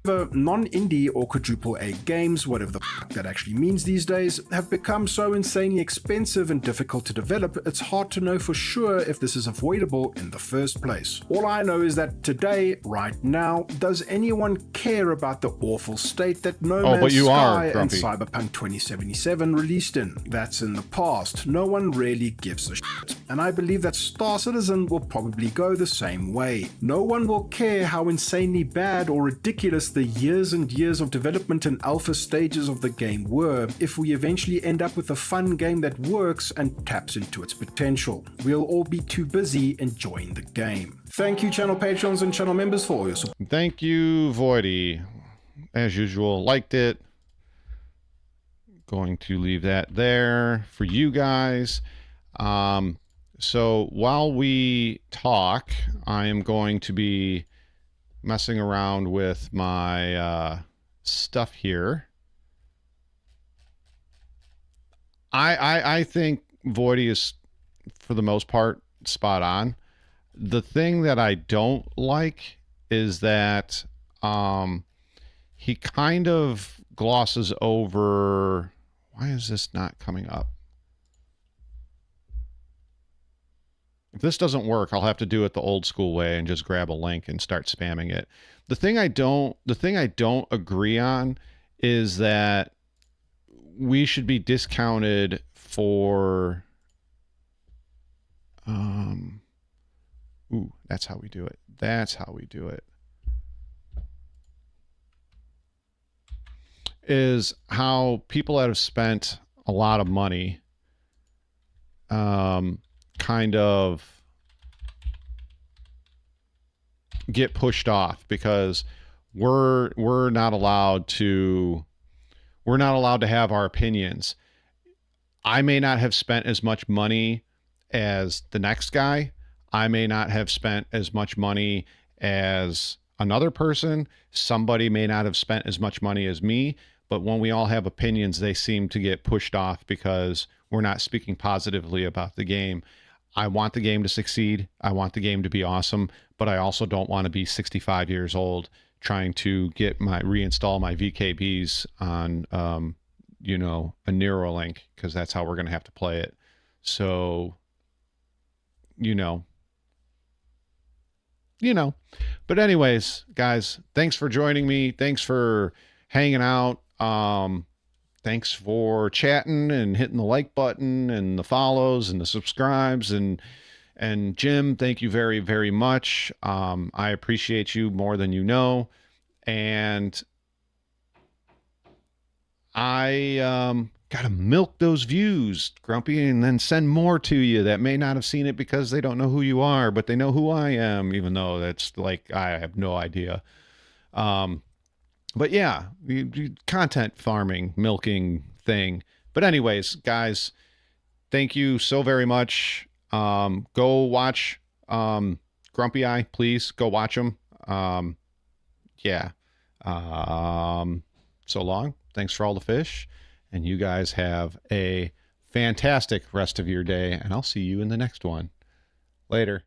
Speaker 14: The non-indie or quadruple A games, whatever the fuck that actually means these days, have become so insanely expensive and difficult to develop, it's hard to know for sure if this is avoidable in the first place. All I know is that today, right now, does anyone care about the awful state that No Man's Sky and Cyberpunk 2077 released in? That's in the past. No one really gives a shit. And I believe that Star Citizen will probably go the same way. No one will care how insanely bad or ridiculous the years and years of development and alpha stages of the game were if we eventually end up with a fun game that works and taps into its potential. We'll all be too busy enjoying the game. Thank you, channel patrons and channel members, for all your support.
Speaker 1: Thank you, Voidy. As usual, liked it. Going to leave that there for you guys. So while we talk, I am going to be messing around with my stuff here. I think Voidy is, for the most part, spot on. The thing that I don't like is that he kind of glosses over... Why is this not coming up? If this doesn't work, I'll have to do it the old school way and just grab a link and start spamming it. The thing I don't agree on is that we should be discounted for ooh, that's how we do it. That's how we do it. Is how people that have spent a lot of money kind of get pushed off because we're not allowed to have our opinions. I may not have spent as much money as the next guy. I may not have spent as much money as another person. Somebody may not have spent as much money as me, but when we all have opinions, they seem to get pushed off because we're not speaking positively about the game. I want the game to succeed. I want the game to be awesome, but I also don't want to be 65 years old trying to reinstall my VKBs on, you know, a Neuralink, because that's how we're going to have to play it. So, you know. But anyways, guys, thanks for joining me. Thanks for hanging out. Thanks for chatting and hitting the like button and the follows and the subscribes, and Jim, thank you very, very much. I appreciate you more than you know. And I gotta milk those views, Grumpy, and then send more to you that may not have seen it because they don't know who you are, but they know who I am, even though that's like, I have no idea. But yeah, content farming, milking thing. But anyways, guys, thank you so very much. Go watch Grumpy Eye, please. Go watch him. Yeah. So long. Thanks for all the fish. And you guys have a fantastic rest of your day. And I'll see you in the next one. Later.